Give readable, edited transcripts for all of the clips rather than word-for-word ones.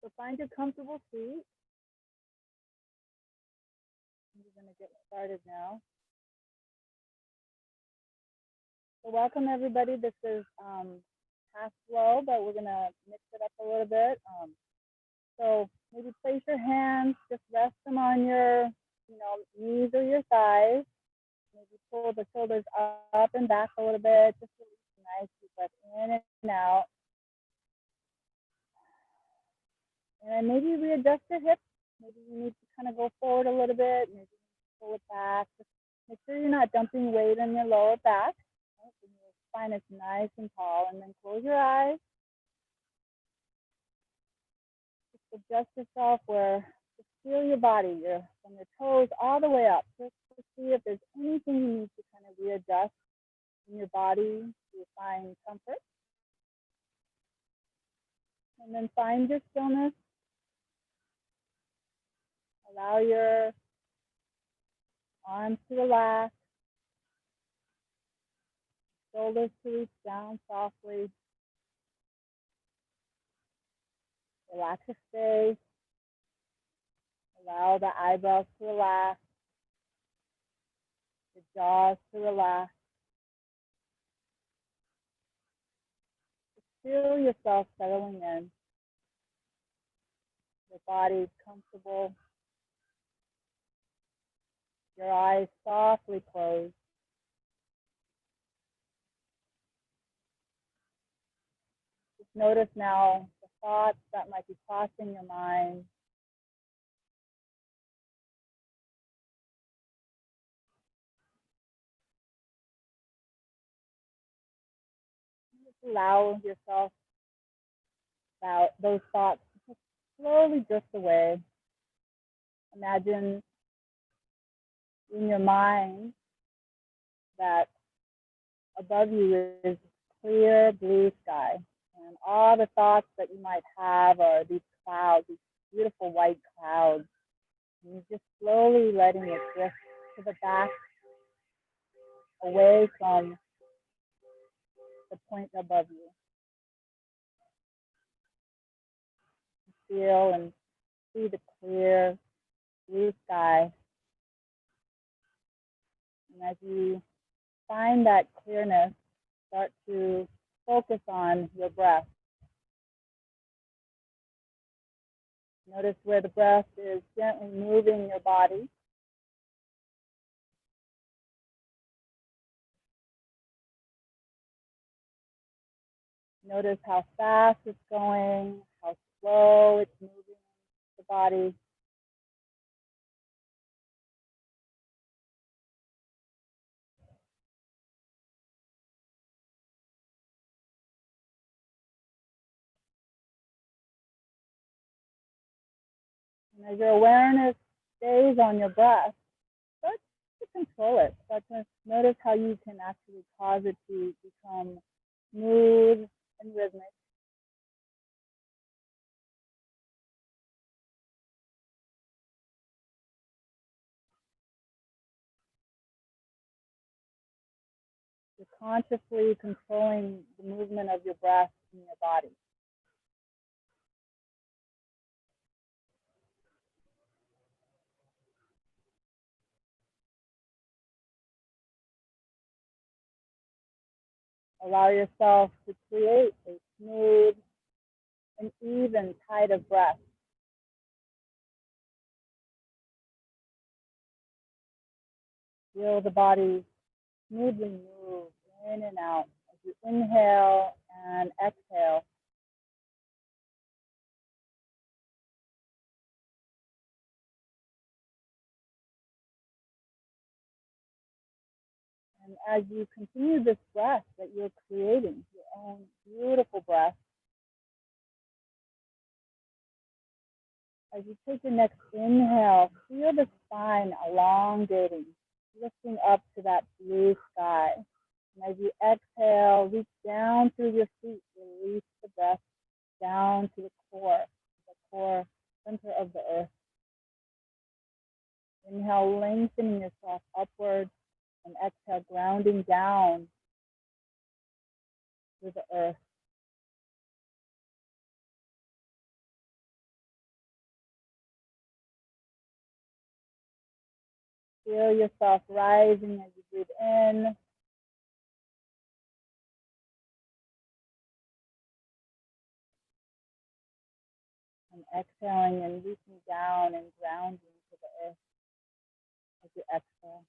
So find your comfortable seat. We're going to get started now. So welcome everybody. This is half slow, but we're going to mix it up a little bit. So maybe place your hands, just rest them on your, knees or your thighs. Maybe pull the shoulders up and back a little bit. Just release a nice deep breath in and out. And maybe readjust your hips. Maybe you need to kind of go forward a little bit. Maybe pull it back. Just make sure you're not dumping weight on your lower back. Right? So your spine is nice and tall. And then close your eyes. Just adjust yourself where, just feel your body, from your toes all the way up. Just to see if there's anything you need to kind of readjust in your body to find comfort. And then find your stillness. Allow your arms to relax, shoulders to reach down softly. Relax your face. Allow the eyebrows to relax, the jaws to relax. Just feel yourself settling in. Your body comfortable. Your eyes softly closed. Just notice now the thoughts that might be crossing your mind. Just allow yourself those thoughts to slowly drift away. Imagine in your mind that above you is clear blue sky. And all the thoughts that you might have are these clouds, these beautiful white clouds. And you're just slowly letting it drift to the back, away from the point above you. Feel and see the clear blue sky. And as you find that clearness, start to focus on your breath. Notice where the breath is gently moving your body. Notice how fast it's going, how slow it's moving the body. And as your awareness stays on your breath, start to control it. Start to notice how you can actually cause it to become smooth and rhythmic. You're consciously controlling the movement of your breath in your body. Allow yourself to create a smooth and even tide of breath. Feel the body smoothly move in and out as you inhale and exhale. And as you continue this breath that you're creating, your own beautiful breath, As you take your next inhale, feel the spine elongating, lifting up to that blue sky. And as you exhale, reach down through your feet, release the breath down to the core center of the earth. Inhale, lengthening yourself upward, and exhale, grounding down to the earth. Feel yourself rising as you breathe in. And exhaling and reaching down and grounding to the earth as you exhale.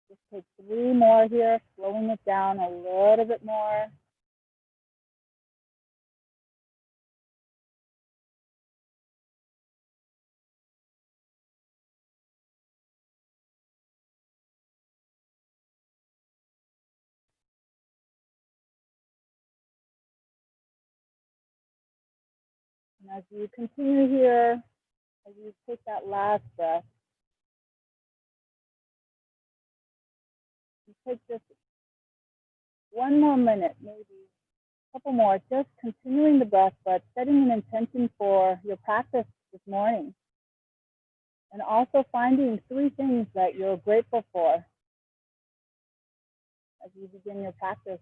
Just take 3 more here, slowing it down a little bit more. And as you continue here, as you take that last breath, you take just 1 more minute, maybe a couple more, just continuing the breath, but setting an intention for your practice this morning. And also finding 3 things that you're grateful for as you begin your practice.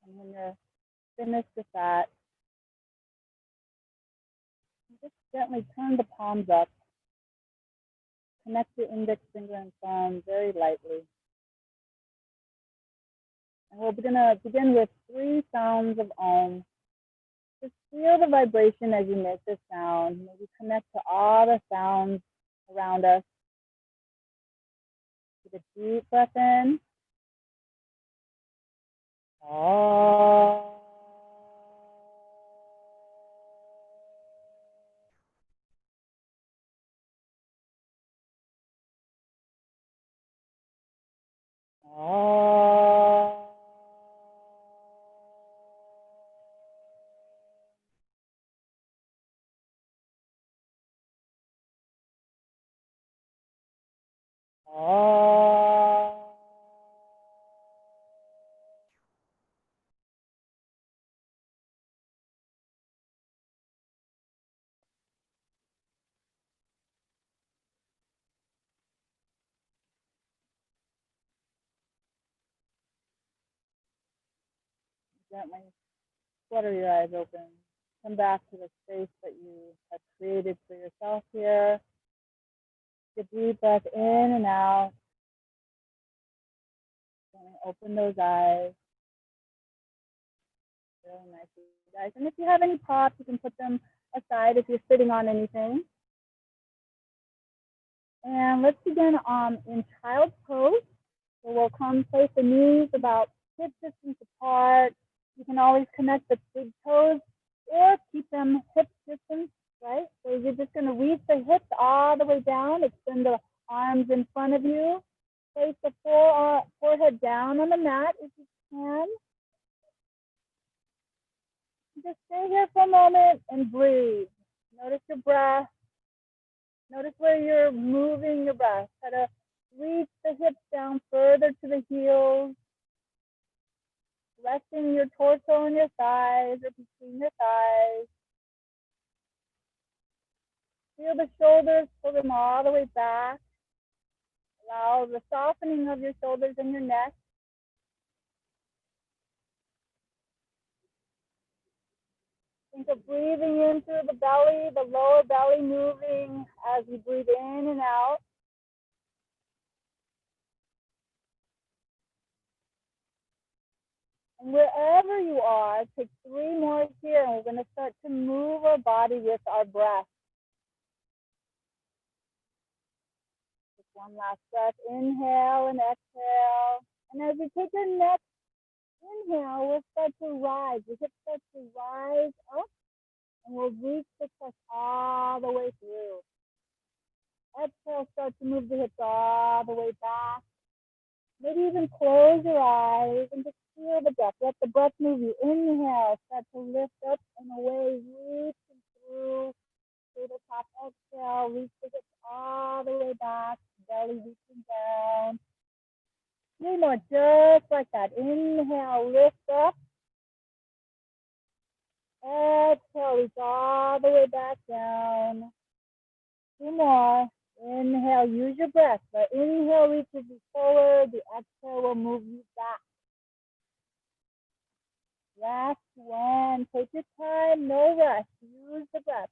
And when you're finished with that, just gently turn the palms up. Connect your index finger and thumb very lightly. And we're going to begin with 3 sounds of Om. Just feel the vibration as you make this sound. Maybe connect to all the sounds around us. Take a deep breath in. Om. Om. Om. Gently flutter your eyes open. Come back to the space that you have created for yourself here. Take a deep breath in and out. Open those eyes. Really nice, you guys. And if you have any props, you can put them aside if you're sitting on anything. And let's begin in child's pose. So we'll come place the knees about hip distance apart. You can always connect the big toes or keep them hip distance, right? So you're just going to reach the hips all the way down. Extend the arms in front of you. Place the forehead down on the mat if you can. Just stay here for a moment and breathe. Notice your breath. Notice where you're moving your breath. Try to reach the hips down further to the heels. Resting your torso on your thighs or between your thighs. Feel the shoulders, pull them all the way back. Allow the softening of your shoulders and your neck. Think of breathing in through the belly, the lower belly moving as you breathe in and out. And wherever you are, take 3 more here, and we're going to start to move our body with our breath. One last breath. Inhale and exhale. And as you take your next inhale, we'll start to rise. The hips start to rise up, and we'll reach the chest all the way through. Exhale, start to move the hips all the way back. Maybe even close your eyes and just feel the breath. Let the breath move you. Inhale, start to lift up and away, reaching through to the top. Exhale, reach the hips all the way back, belly reaching down. 3 more, just like that. Inhale, lift up. Exhale, reach all the way back down. 2 more. Inhale, use your breath. The inhale reaches you forward. The exhale will move you back. Last one. Take your time. No rush. Use the breath.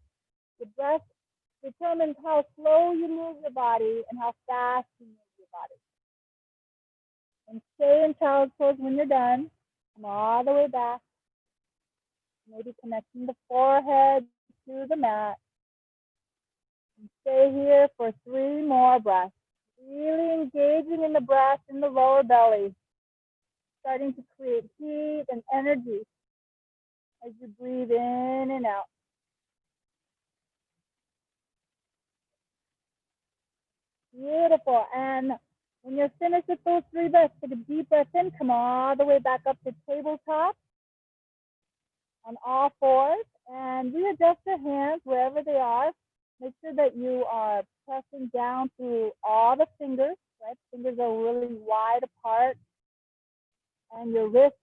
The breath determines how slow you move your body and how fast you move your body. And stay in child's pose when you're done. Come all the way back. Maybe connecting the forehead to the mat. And stay here for 3 more breaths. Really engaging in the breath in the lower belly. Starting to create heat and energy as you breathe in and out. Beautiful. And when you're finished with those 3 breaths, take a deep breath in. Come all the way back up to tabletop on all 4s. And readjust your hands wherever they are. Make sure that you are pressing down through all the fingers, right? Fingers are really wide apart. And your wrist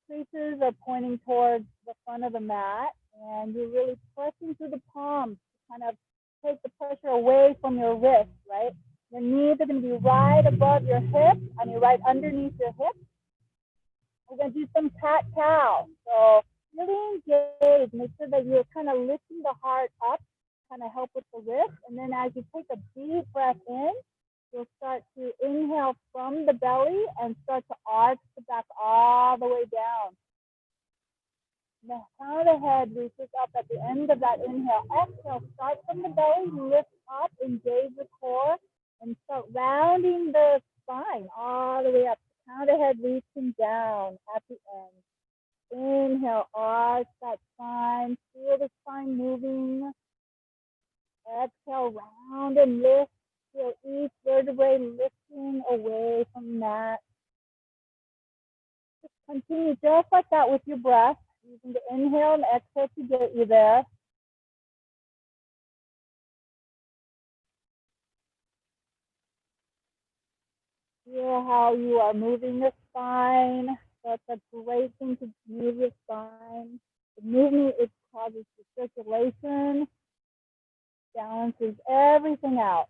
creases are pointing towards the front of the mat. And you're really pressing through the palms to kind of take the pressure away from your wrist, right? Your knees are going to be right above your hips, right underneath your hips. We're going to do some cat-cow. So really engage. Make sure that you're kind of lifting the heart up, kind of help with the wrist. And then as you take a deep breath in, you'll start to inhale from the belly and start to arch the back all the way down. The crown of the head reaches up at the end of that inhale. Exhale, start from the belly, lift up, engage the core, and start rounding the spine all the way up. Crown of the head reaching down at the end. Inhale, arch that spine. Feel the spine moving. Exhale, round and lift. Feel each vertebrae lifting away from the mat. Just continue just like that with your breath, using the inhale and exhale to get you there. Feel how you are moving your spine. That's a great thing to move your spine. The movement, it causes the circulation, balances everything out.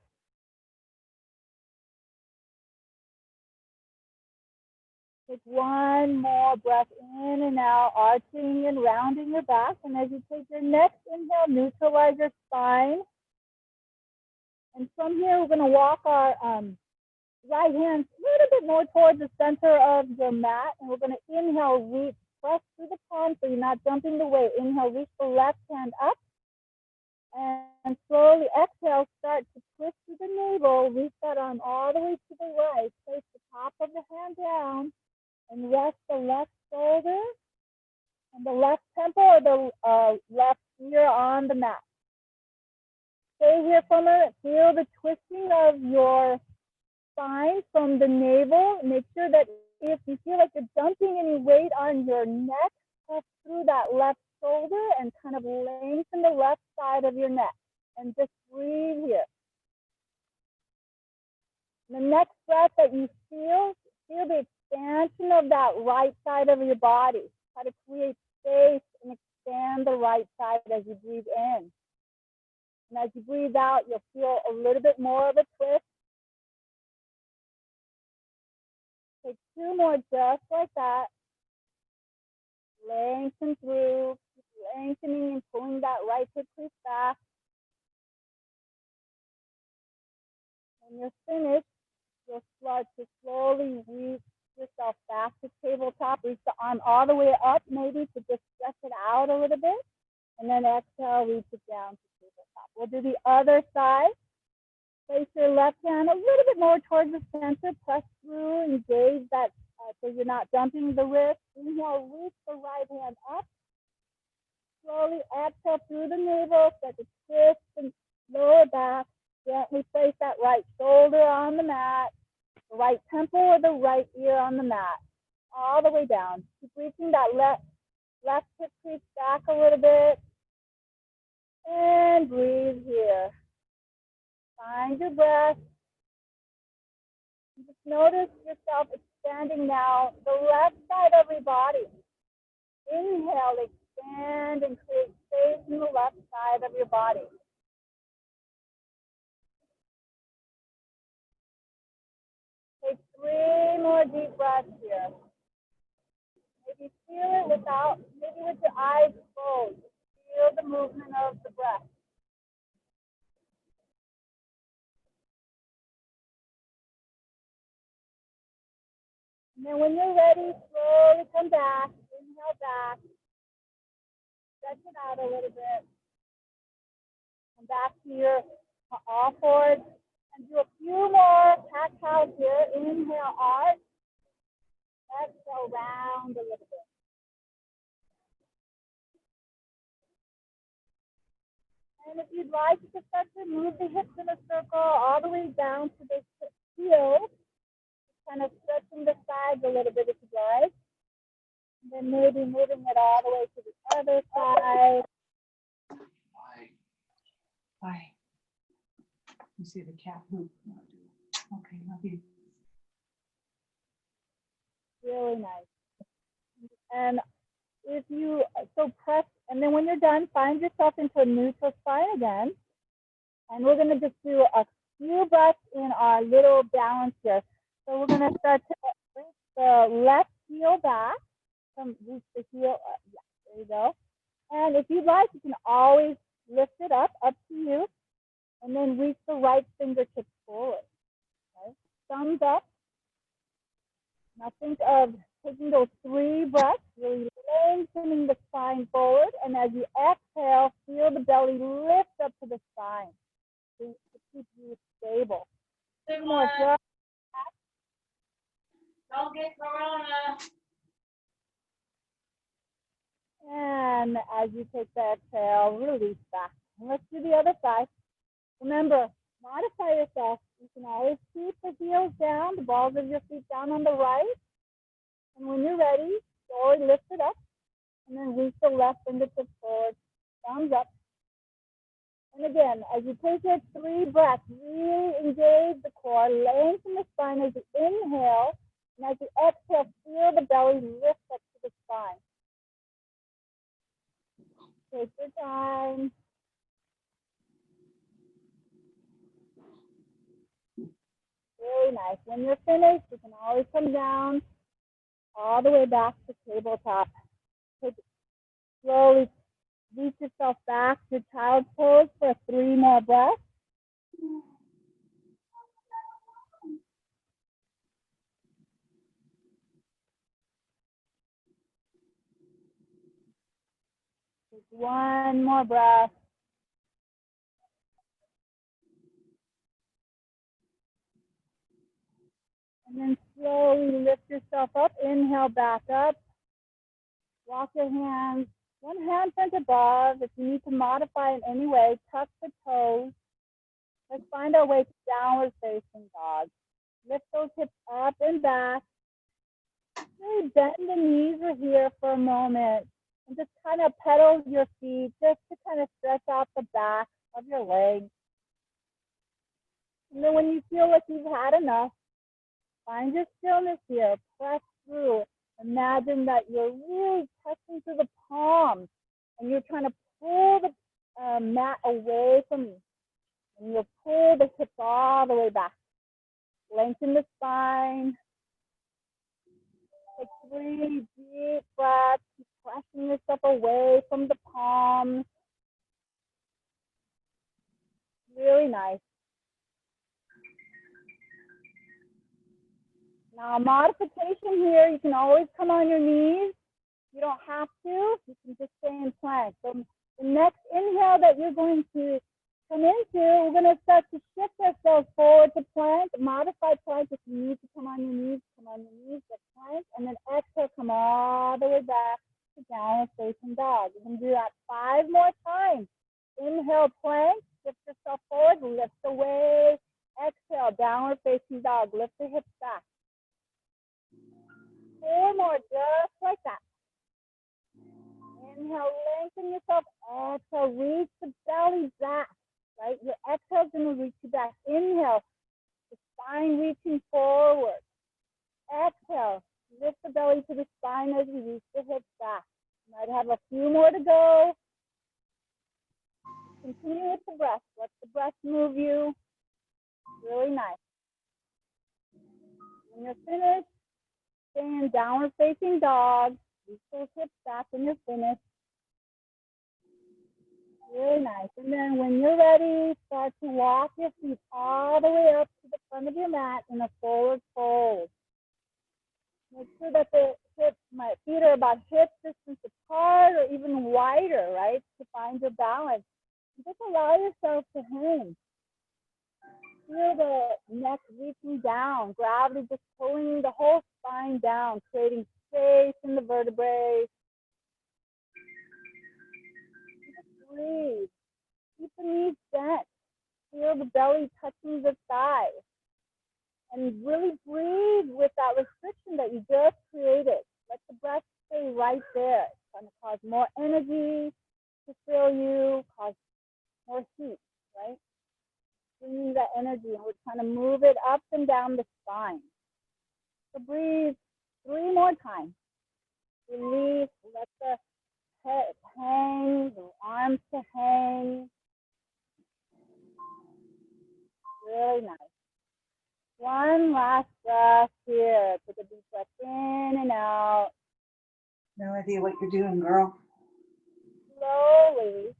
Take 1 more breath in and out, arching and rounding your back. And as you take your next inhale, neutralize your spine. And from here, we're going to walk our right hand a little bit more towards the center of your mat. And we're going to inhale, reach, press through the palm so you're not jumping the weight. Inhale, reach the left hand up. And slowly exhale, start to twist through the navel. Reach that arm all the way to the right. Place the top of the hand down. And rest the left shoulder and the left temple or the left ear on the mat. Stay here for a minute. Feel the twisting of your spine from the navel. Make sure that if you feel like you're dumping any weight on your neck, press through that left shoulder and kind of lengthen the left side of your neck. And just breathe here. The next breath that you feel the expansion of that right side of your body. Try to create space and expand the right side as you breathe in. And as you breathe out, you'll feel a little bit more of a twist. Take 2 more just like that. Lengthen through, lengthening and pulling that right hip crease back. When you're finished, you'll start to slowly reach yourself back to tabletop. Reach the arm all the way up, maybe to just stretch it out a little bit. And then exhale, reach it down to tabletop. We'll do the other side. Place your left hand a little bit more towards the center. Press through, engage that so you're not jumping the wrist. Inhale, reach the right hand up. Slowly exhale through the navel. Start to twist and lower back. Gently place that right shoulder on the mat, the right temple or the right ear on the mat, all the way down. Keep reaching that left hip crease back a little bit. And breathe here. Find your breath. Just notice yourself expanding now the left side of your body. Inhale, expand and create space in the left side of your body. Take 3 more deep breaths here. Maybe feel it maybe with your eyes closed. Feel the movement of the breath. And then when you're ready, slowly come back. Inhale back. Stretch it out a little bit. Come back to your all fours. And do a few more cat-cows here. Inhale, arch. Exhale, round a little bit. And if you'd like, you can start to move the hips in a circle all the way down to the heels. Kind of stretching the sides a little bit if you'd like. And then maybe moving it all the way to the other side. Bye. You see the cat move. Okay, love you. Really nice. And if you press, and then when you're done, find yourself into a neutral spine again. And we're going to just do a few breaths in our little balance here. So we're going to start to reach the left heel back. Reach the heel. Yeah, there you go. And if you'd like, you can always lift it up to you. And then reach the right fingertips forward. Okay? Thumbs up. Now think of taking those 3 breaths, really lengthening the spine forward. And as you exhale, feel the belly lift up to the spine to keep you stable. 2 more breaths. Don't get corona. And as you take the exhale, release back. And let's do the other side. Remember, modify yourself. You can always keep the heels down, the balls of your feet down on the right. And when you're ready, slowly lift it up. And then reach the left fingertips forward. Thumbs up. And again, as you take your 3 breaths, really engage the core, lengthen the spine as you inhale. And as you exhale, feel the belly lift up to the spine. Take your time. Really nice. When you're finished, you can always come down all the way back to tabletop. Slowly reach yourself back to child's pose for 3 more breaths. Take 1 more breath. And then slowly lift yourself up. Inhale back up. Walk your hands, 1 hand front above. If you need to modify in any way, tuck the toes. Let's find our way to downward facing dog. Lift those hips up and back. Really bend the knees or here for a moment. And just kind of pedal your feet just to kind of stretch out the back of your legs. And then when you feel like you've had enough, find your stillness here. Press through. Imagine that you're really pressing through the palms and you're trying to pull the mat away from you. And you'll pull the hips all the way back. Lengthen the spine. Take 3 deep breaths. Keep pressing yourself away from the palms. Really nice. Now, modification here, you can always come on your knees. You don't have to. You can just stay in plank. So the next inhale that you're going to come into, we're going to start to shift ourselves forward to plank, modified plank. If you need to come on your knees, get plank, and then exhale, come all the way back to downward facing dog. You can do that 5 more times. Inhale, plank, shift yourself forward, lift away. Exhale, downward facing dog, lift the hips back. 4 more, just like that. Inhale, lengthen yourself. Exhale, reach the belly back. Right? Your exhale is going to reach you back. Inhale, the spine reaching forward. Exhale, lift the belly to the spine as you reach the hips back. You might have a few more to go. Continue with the breath. Let the breath move you. Really nice. When you're finished, stay in downward facing dog. Reach those hips back when you're finished. Really nice. And then when you're ready, start to walk your feet all the way up to the front of your mat in a forward fold. Make sure that the my feet are about hip distance apart or even wider, right, to find your balance. And just allow yourself to hang. Feel the neck reaching down, gravity just pulling the whole spine down, creating space in the vertebrae. Just breathe. Keep the knees bent. Feel the belly touching the thigh. And really breathe with that restriction that you just created. Let the breath stay right there. It's going to cause more energy to fill you, cause more heat, right? Bringing that energy, and we're trying to move it up and down the spine. So breathe 3 more times. Release, let the head hang, the arms to hang. Really nice. One last breath here. Take a deep breath in and out. No idea what you're doing, girl. Slowly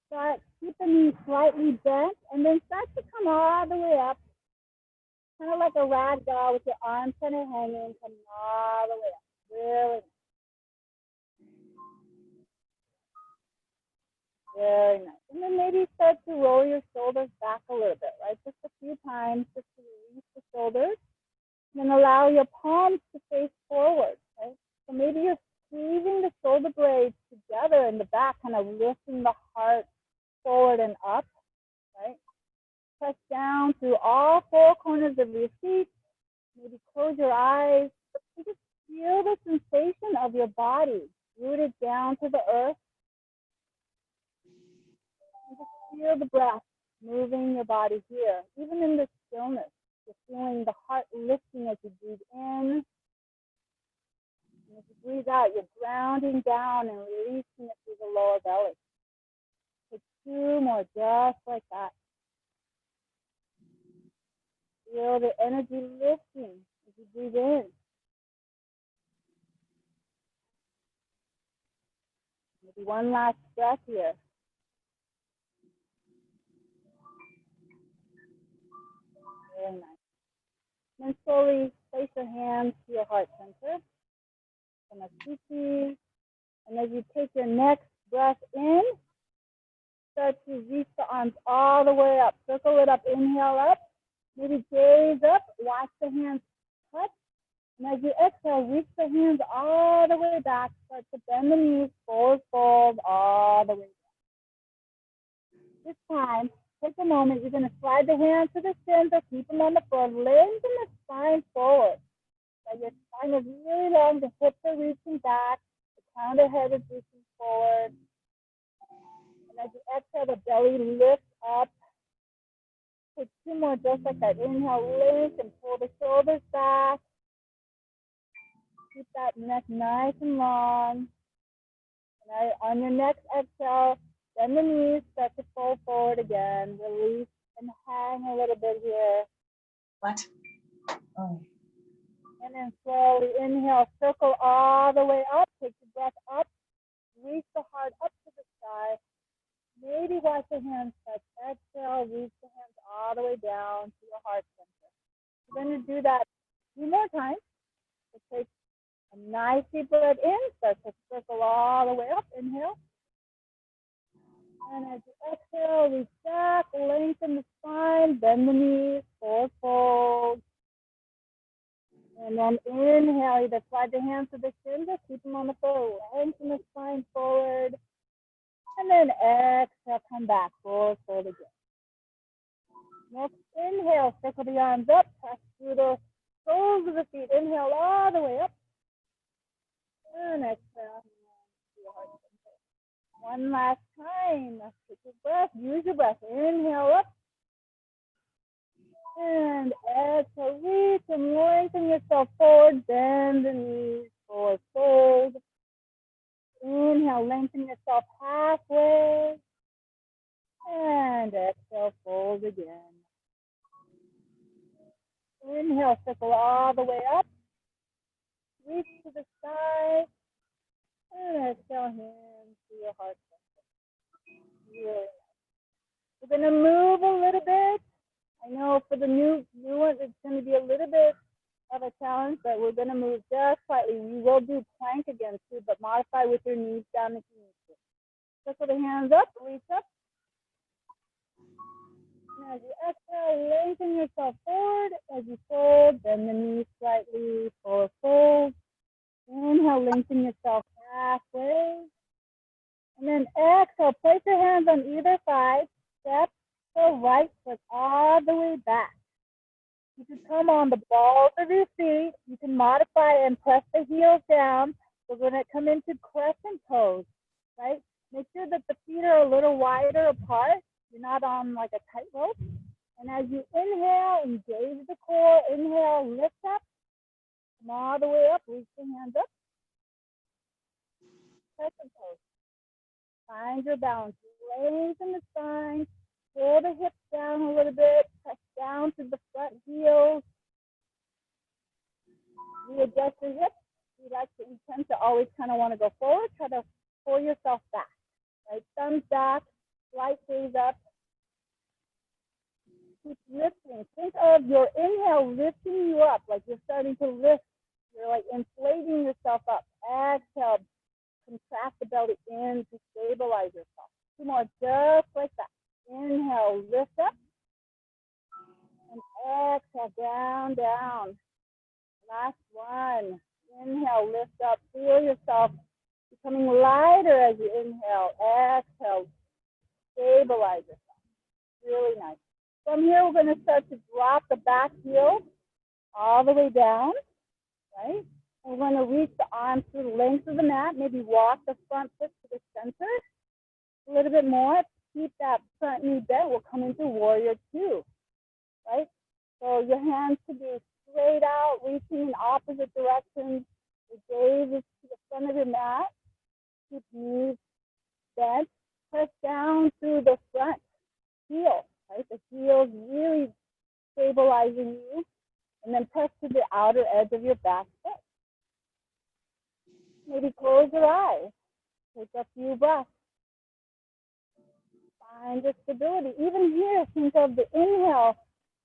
start keeping these slightly bent, and then start to come all the way up, kind of like a rag doll with your arms kind of hanging, coming all the way up. Really, very nice. And then maybe start to roll your shoulders back a little bit, right? Just a few times, just to release the shoulders. And then allow your palms to face forward, right? So maybe you're squeezing the shoulder blades together in the back, kind of lifting the heart forward and up, right? Press down through all 4 corners of your feet. Maybe close your eyes. And just feel the sensation of your body rooted down to the earth. And just feel the breath moving your body here, even in the stillness. You're feeling the heart lifting as you breathe in. And as you breathe out, you're grounding down and releasing it through the lower belly. Take 2 more, just like that. Feel the energy lifting as you breathe in. Maybe one last breath here. Very nice. Then slowly place your hands to your heart center. And as you take your next breath in, start to reach the arms all the way up. Circle it up, inhale up. Maybe gaze up, watch the hands touch. And as you exhale, reach the hands all the way back. Start to bend the knees, forward fold, all the way back. This time, take a moment. You're going to slide the hands to the shins or keep them on the floor. Lengthen the spine forward. So your spine is really long. The hips are reaching back. The crown of the head is reaching forward. And as you exhale, the belly lifts up. Take 2 more just like that. Inhale, lift and pull the shoulders back. Keep that neck nice and long. And on your next exhale, bend the knees, start to fold forward again. Release and hang a little bit here. What? Oh. And then slowly inhale, circle all the way up. Take the breath up. Reach the heart up to the sky. Maybe watch the hands touch. Exhale, reach the hands all the way down to your heart center. We're going to do that 2 more times. So take a nice deep breath in. Start to circle all the way up. Inhale. And as you exhale, reach back, lengthen the spine, bend the knees, forward fold. And then inhale, either slide the hands to the shins or keep them on the floor. Lengthen the spine forward. And then exhale, come back, forward fold again. Next, inhale, circle the arms up, press through the soles of the feet. Inhale all the way up. And exhale. One last time. Take your breath. Use your breath. Inhale up. And exhale. Reach and lengthen yourself forward. Bend the knees. Forward fold. Inhale. Lengthen yourself halfway. And exhale. Fold again. Inhale. Circle all the way up. Reach to the side. And exhale. Hands to your heart. Really. We're going to move a little bit. I know for the new one, it's going to be a little bit of a challenge, but we're going to move just slightly. We will do plank again too, but modify with your knees down if you need to. Circle the hands up, reach up. And as you exhale, lengthen yourself forward. As you fold, bend the knees slightly, forward fold. Inhale, lengthen yourself halfway. And then exhale, place your hands on either side. Step the right foot all the way back. You can come on the balls of your feet. You can modify and press the heels down. So we're going to come into crescent pose, right? Make sure that the feet are a little wider apart. You're not on like a tightrope. And as you inhale, engage the core. Inhale, lift up. Come all the way up. Reach the hands up. Crescent pose. Find your balance. Lengthen the spine. Pull the hips down a little bit. Press down to the front heels. Readjust your hips. We tend to always kind of want to go forward. Try to pull yourself back. Right? Thumbs back. Slight gaze up. Keep lifting. Think of your inhale lifting you up. Like you're starting to lift. You're like inflating yourself up. Exhale. Contract the belly in to stabilize yourself. Two more, just like that. Inhale, lift up. And exhale, down, down. Last one. Inhale, lift up. Feel yourself becoming lighter as you inhale. Exhale, stabilize yourself. Really nice. From here, we're going to start to drop the back heel all the way down, right? We're going to reach the arms to the length of the mat. Maybe walk the front foot to the center a little bit more. Keep that front knee bent. We'll come into warrior two, right? So your hands could be straight out, reaching in opposite directions. The gaze is to the front of your mat. Keep knees bent. Press down through the front heel, right? The heel is really stabilizing you. And then press to the outer edge of your back foot. Maybe close your eyes. Take a few breaths. Find the stability. Even here, think of the inhale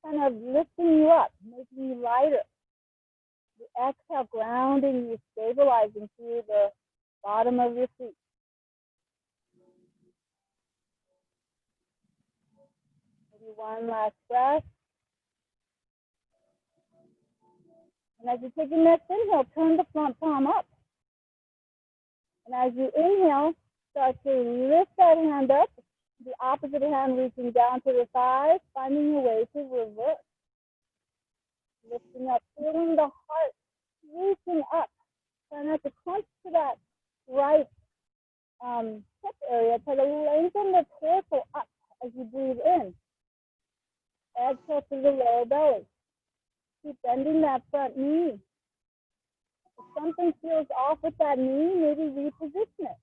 kind of lifting you up, making you lighter. The exhale grounding you, stabilizing through the bottom of your feet. Maybe one last breath. And as you take your next inhale, turn the front palm up. And as you inhale, start to lift that hand up, the opposite hand reaching down to the thighs, finding your way to reverse. Lifting up, feeling the heart reaching up. Try not to clench to that right hip area. Try to lengthen the torso up as you breathe in. Exhale to the lower belly. Keep bending that front knee. If something feels off with that knee, maybe reposition it.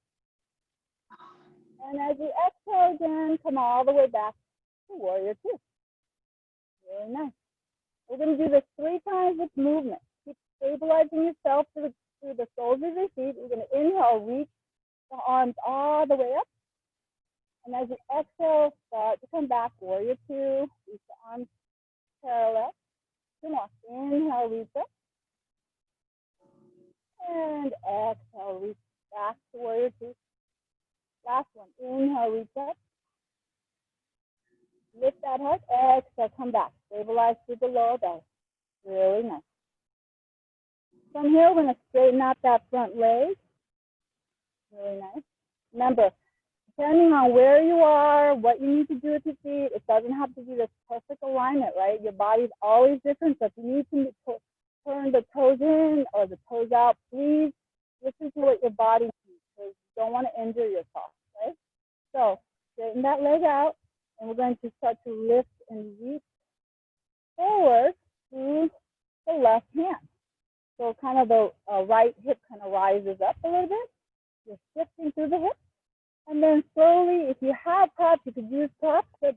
And as you exhale again, come all the way back to warrior two. Very nice. We're going to do this 3 times with movement. Keep stabilizing yourself through the soles of your feet. We're going to inhale, reach the arms all the way up. And as you exhale, start to come back, warrior two. Reach the arms parallel. 2 more. Inhale, reach up. And exhale, reach back to warrior two. Last one. Inhale, reach up. Lift that heart. Exhale, come back. Stabilize through the lower belly. Really nice. From here, we're going to straighten out that front leg. Really nice. Remember, depending on where you are, what you need to do with your feet, it doesn't have to be this perfect alignment, right? Your body's always different. So if you need to turn the toes in or the toes out, please listen to what your body needs because you don't want to injure yourself, right? So straighten that leg out, and we're going to start to lift and reach forward through the left hand. So kind of the right hip kind of rises up a little bit. You're shifting through the hip. And then slowly, if you have props, you could use props. But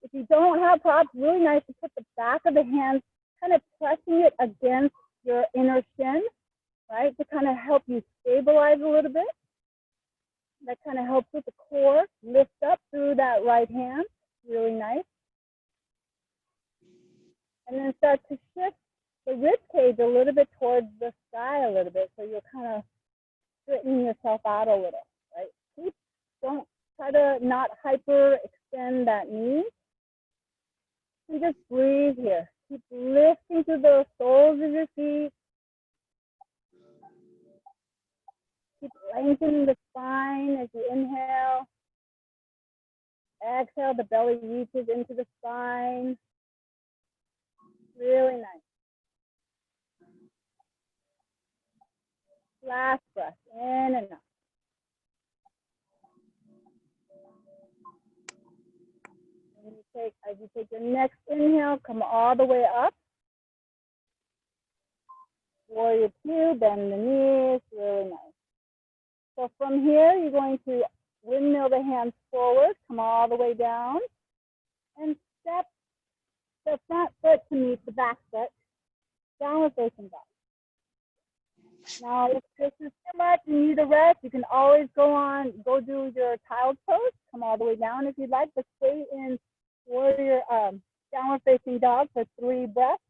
if you don't have props, really nice to put the back of the hands, kind of pressing it against your inner shin, right? To kind of help you stabilize a little bit. That kind of helps with the core. Lift up through that right hand. Really nice. And then start to shift the rib cage a little bit towards the sky a little bit. So you're kind of straightening yourself out a little, right? Don't try to not hyper extend that knee. And just breathe here. Keep lifting through the soles of your feet. Keep lengthening the spine as you inhale. Exhale, the belly reaches into the spine. Really nice. Last breath, in and out. And as you take your next inhale, come all the way up. Warrior two, bend the knees, really nice. So from here, you're going to windmill the hands forward, come all the way down, and step the front foot to meet the back foot, downward facing dog. Now, if this is too much, you need a rest, you can always go do your child's pose, come all the way down if you'd like, but stay in warrior downward facing dog for 3 breaths,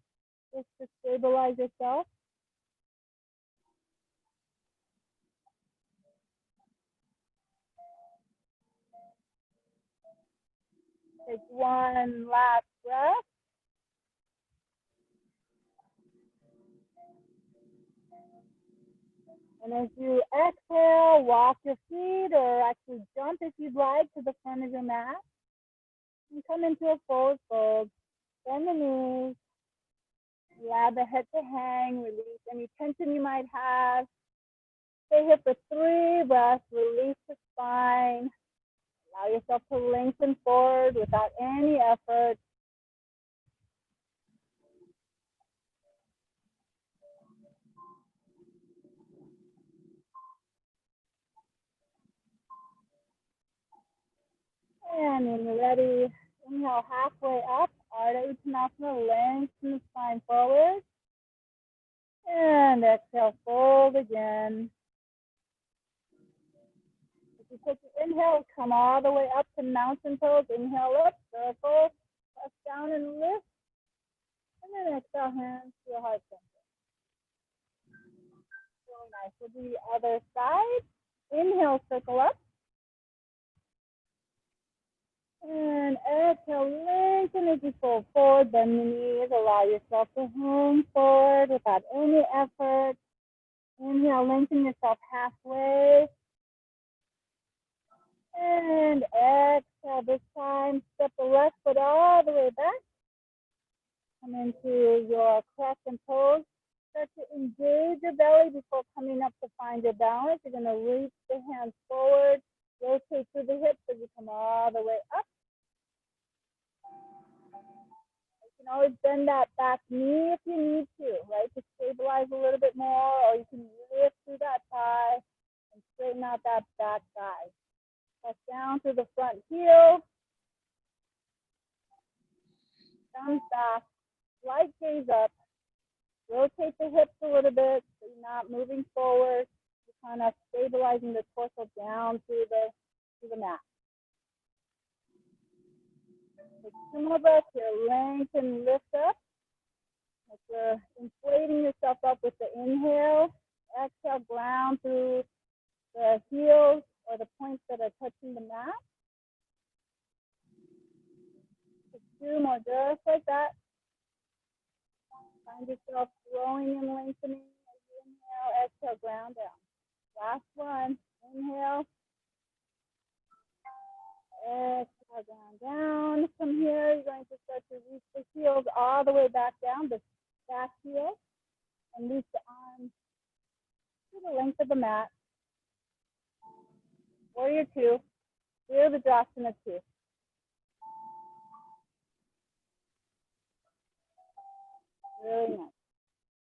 just to stabilize yourself. Take one last breath. And as you exhale, walk your feet or actually jump if you'd like to the front of your mat. And come into a forward fold. Bend the knees. Allow the head to hang. Release any tension you might have. Stay here for 3 breaths. Release the spine. Allow yourself to lengthen forward without any effort. And when you're ready, inhale halfway up. Ardha Uttanasana, lengthen the spine forward. And exhale, fold again. If you take your inhale, come all the way up to mountain pose. Inhale up, circle, press down and lift. And then exhale, hands to your heart center. Really nice. We'll do the other side. Inhale, circle up. And exhale, lengthen as you fold forward. Bend the knees. Allow yourself to hang forward without any effort. Inhale, lengthen yourself halfway. And exhale, this time, step the left foot all the way back. Come into your crescent pose. Start to engage your belly before coming up to find your balance. You're going to reach the hands forward, rotate through the hips as you come all the way up. You can always bend that back knee if you need to, right, to stabilize a little bit more, or you can lift through that thigh and straighten out that back thigh. Press down through the front heel. Thumbs back. Slight gaze up. Rotate the hips a little bit so you're not moving forward. You're kind of stabilizing the torso down through the mat. Take 2 more breaths here. Lengthen, lift up. Like you're inflating yourself up with the inhale. Exhale, ground through the heels or the points that are touching the mat. 2 more, just like that. Find yourself growing and lengthening as you inhale, exhale, ground down. Last one, inhale. Exhale, ground down. From here, you're going to start to reach the heels all the way back down, the back heel, and reach the arms to the length of the mat. Warrior 2, Virabhadrasana 2. Really nice.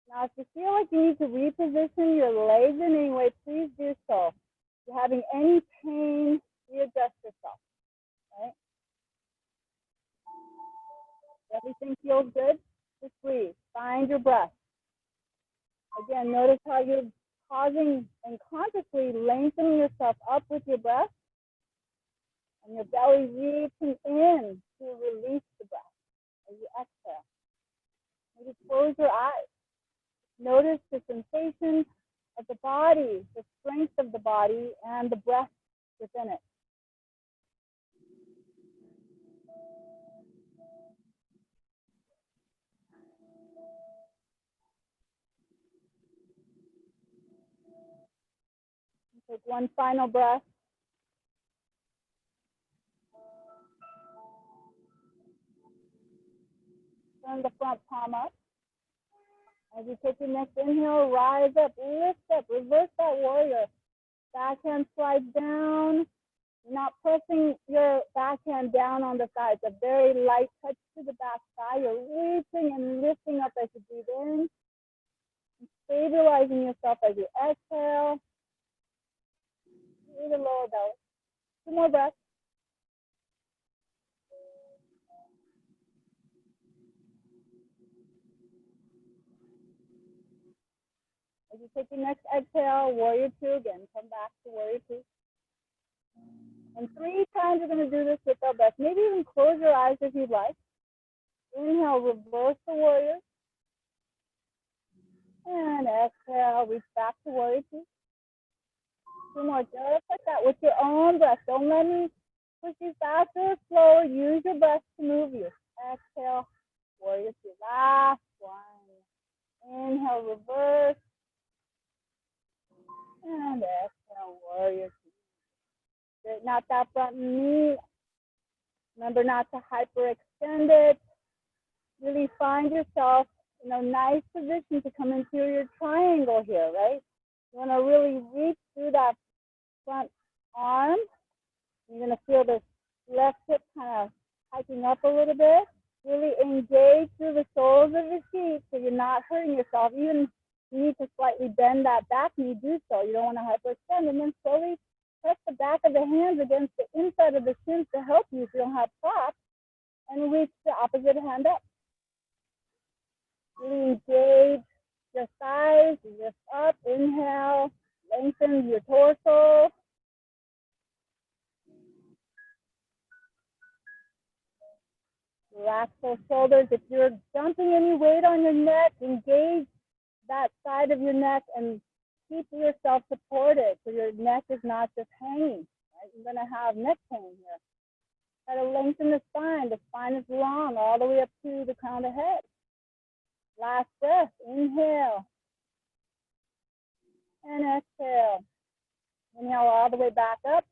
Now, if you feel like you need to reposition your legs in any way, please do so. If you're having any pain, readjust yourself, right? Everything feels good, just breathe. Find your breath. Again, notice how you're pausing and consciously lengthening yourself up with your breath, and your belly reaching in to release the breath as you exhale. Maybe close your eyes. Notice the sensation of the body, the strength of the body, and the breath within it. Take one final breath. Turn the front palm up. As you take your next inhale, rise up, lift up, reverse that warrior. Backhand slides down. You're not pressing your backhand down on the side. It's a very light touch to the back thigh. You're reaching and lifting up as you breathe in. And stabilizing yourself as you exhale. Through the lower belly. 2 more breaths. As you take your next exhale, warrior 2 again. Come back to warrior 2. And 3 times you're going to do this with our breath. Maybe even close your eyes if you'd like. Inhale, reverse the warrior. And exhale, reach back to warrior 2. 2 more, just like that, with your own breath. Don't let me push you faster or slower. Use your breath to move you. Exhale, warrior 2. Last one. Inhale, reverse. And exhale, warrior 2. Straighten out that front knee. Remember not to hyperextend it. Really find yourself in a nice position to come into your triangle here, right? You want to really reach through that front arm. You're going to feel the left hip kind of hiking up a little bit. Really engage through the soles of your feet so you're not hurting yourself. Even you need to slightly bend that back knee, do so. You don't want to hyperextend. And then slowly press the back of the hands against the inside of the shins to help you if you don't have props. And reach the opposite hand up. Really engage your thighs, lift up, inhale, lengthen your torso. Relax those shoulders. If you're dumping any weight on your neck, engage that side of your neck and keep yourself supported so your neck is not just hanging. Right? You're going to have neck pain here. Try to lengthen the spine. The spine is long all the way up to the crown of the head. Last breath. Inhale. And exhale. Inhale all the way back up.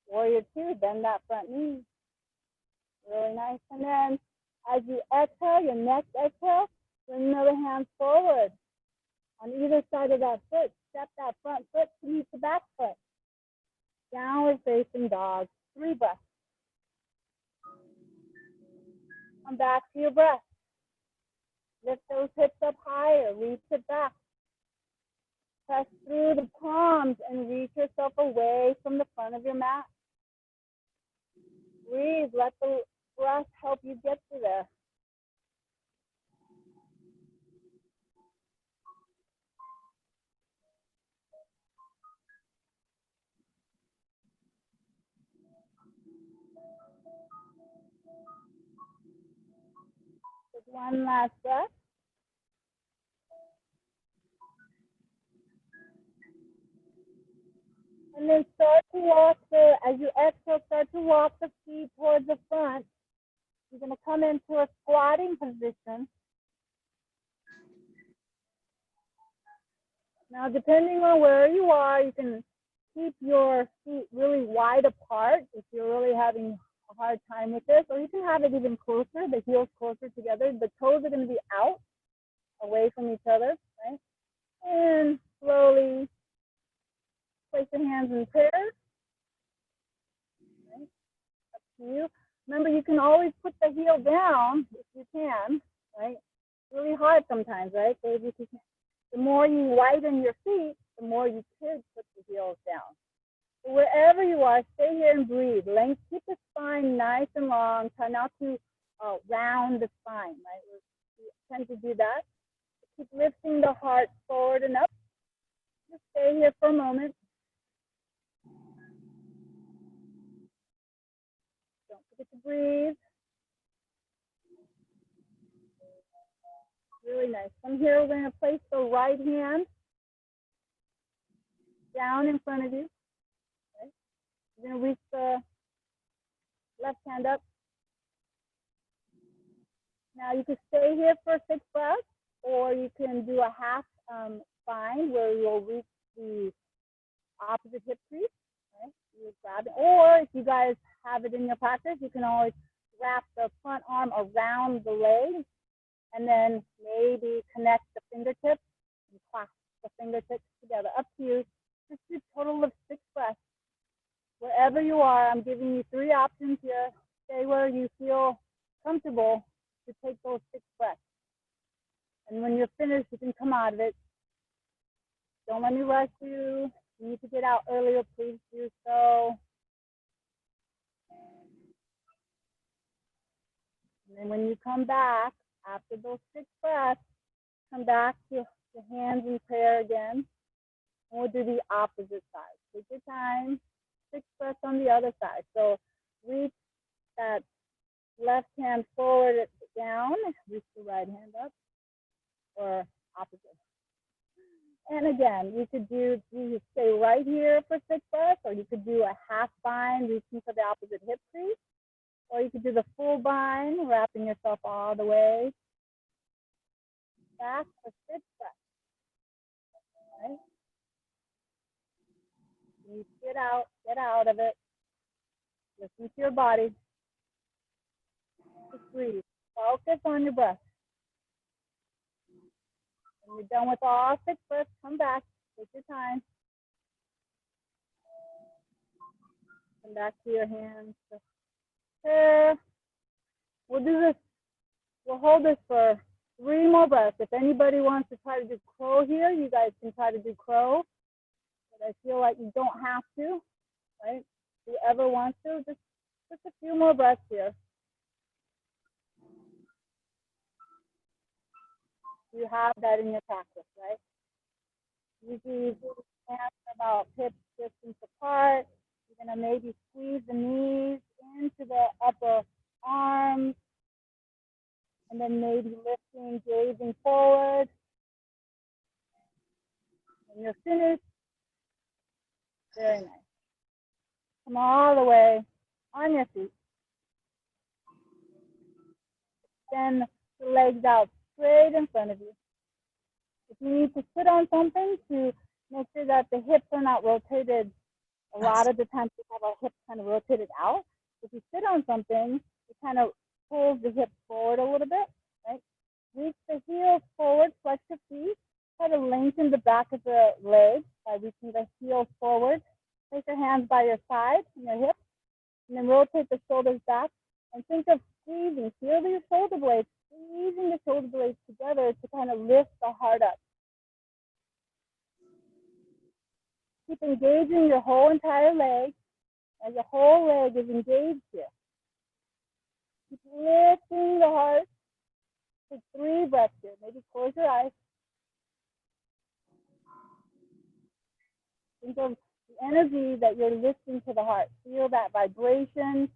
Warrior 2. Bend that front knee. Really nice. And then as you exhale, your next exhale, bring the other hand forward. On either side of that foot. Step that front foot to meet the back foot. Downward facing dog. 3 breaths. Come back to your breath. Lift those hips up higher. Reach it back. Press through the palms and reach yourself away from the front of your mat. Breathe. Let the breath help you get to there. Just one last breath. And then start to walk as you exhale, start to walk the feet towards the front. You're going to come into a squatting position. Now, depending on where you are, you can keep your feet really wide apart if you're really having a hard time with this, or you can have it even closer, the heels closer together. The toes are going to be out, away from each other, right? And slowly place your hands in prayer. Right? Up to you. Remember, you can always put the heel down if you can, right? It's really hard sometimes, right? So if you can, the more you widen your feet, the more you could put the heels down. So wherever you are, stay here and breathe. Length, keep the spine nice and long. Try not to round the spine, right? We tend to do that. Keep lifting the heart forward and up. Just stay here for a moment. Don't forget to breathe. Really nice. From here, we're going to place the right hand down in front of you. Okay? You're going to reach the left hand up. Now, you can stay here for 6 breaths, or you can do a half spine where you'll reach the opposite hip crease. Okay? You grab it. Or if you guys have it in your practice, you can always wrap the front arm around the leg and then maybe connect the fingertips and clasp the fingertips together. Up to you. Just do a total of 6 breaths. Wherever you are, I'm giving you 3 options here. Stay where you feel comfortable to take those 6 breaths. And when you're finished, you can come out of it. Don't let me rush you. If you need to get out earlier, please do so. And then when you come back, after those 6 breaths, come back to your hands in prayer again. And we'll do the opposite side. Take your time. 6 breaths on the other side. So reach that left hand forward down. Reach the right hand up. Or opposite. And again, you could stay right here for 6 breaths, or you could do a half bind, reaching for the opposite hip crease, or you could do the full bind, wrapping yourself all the way back for 6 breaths. Right? You get out of it. Listen to your body. Just breathe. Focus on your breath. When you're done with all 6 breaths, come back. Take your time. Come back to your hands. Prayer. We'll do this. We'll hold this for 3 more breaths. If anybody wants to try to do crow here, you guys can try to do crow. But I feel like you don't have to, right? If you ever want to, just a few more breaths here. You have that in your practice, right? Usually hands about hip distance apart. You're gonna maybe squeeze the knees into the upper arms, and then maybe lifting, gazing forward. When you're finished, very nice. Come all the way on your feet. Extend the legs out straight in front of you. If you need to sit on something to make sure that the hips are not rotated, a lot of the times we have our hips kind of rotated out. If you sit on something, it kind of pulls the hips forward a little bit, right? Reach the heels forward, flex your feet. Try to lengthen the back of the leg by reaching the heels forward. Place your hands by your side and your hips, and then rotate the shoulders back. And think of squeezing. Feel your shoulder blades, squeezing the shoulder blades together to kind of lift the heart up. Keep engaging your whole entire leg, as your whole leg is engaged here. Keep lifting the heart. Take 3 breaths here. Maybe close your eyes. Think of the energy that you're lifting to the heart. Feel that vibration.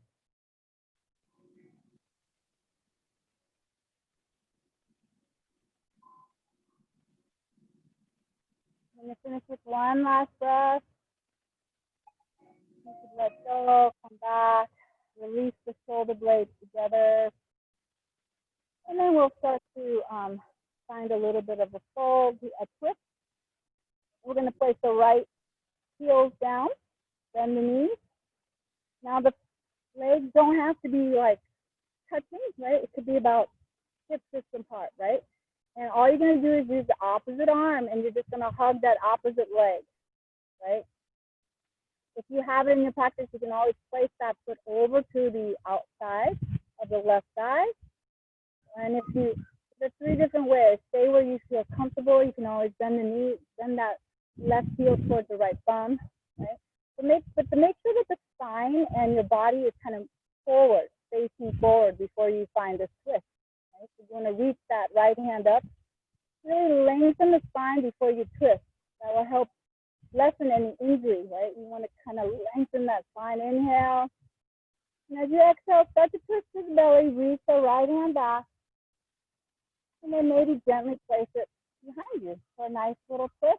I'm going to finish with one last breath. You can let go, come back, release the shoulder blades together. And then we'll start to find a little bit of a fold, a twist. We're going to place the right heels down, bend the knees. Now the legs don't have to be like touching, right? It could be about hip distance apart, right? And all you're going to do is use the opposite arm, and you're just going to hug that opposite leg, right? If you have it in your practice, you can always place that foot over to the outside of the left thigh. And if you, there's 3 different ways. Stay where you feel comfortable. You can always bend the knee, bend that left heel towards the right thumb, right? But to make sure that the spine and your body is kind of forward, facing forward before you find this twist. Right? So you want to reach that right hand up. Really lengthen the spine before you twist. That will help lessen any injury, right? You want to kind of lengthen that spine. Inhale. And as you exhale, start to twist the belly. Reach the right hand back. And then maybe gently place it behind you for a nice little twist.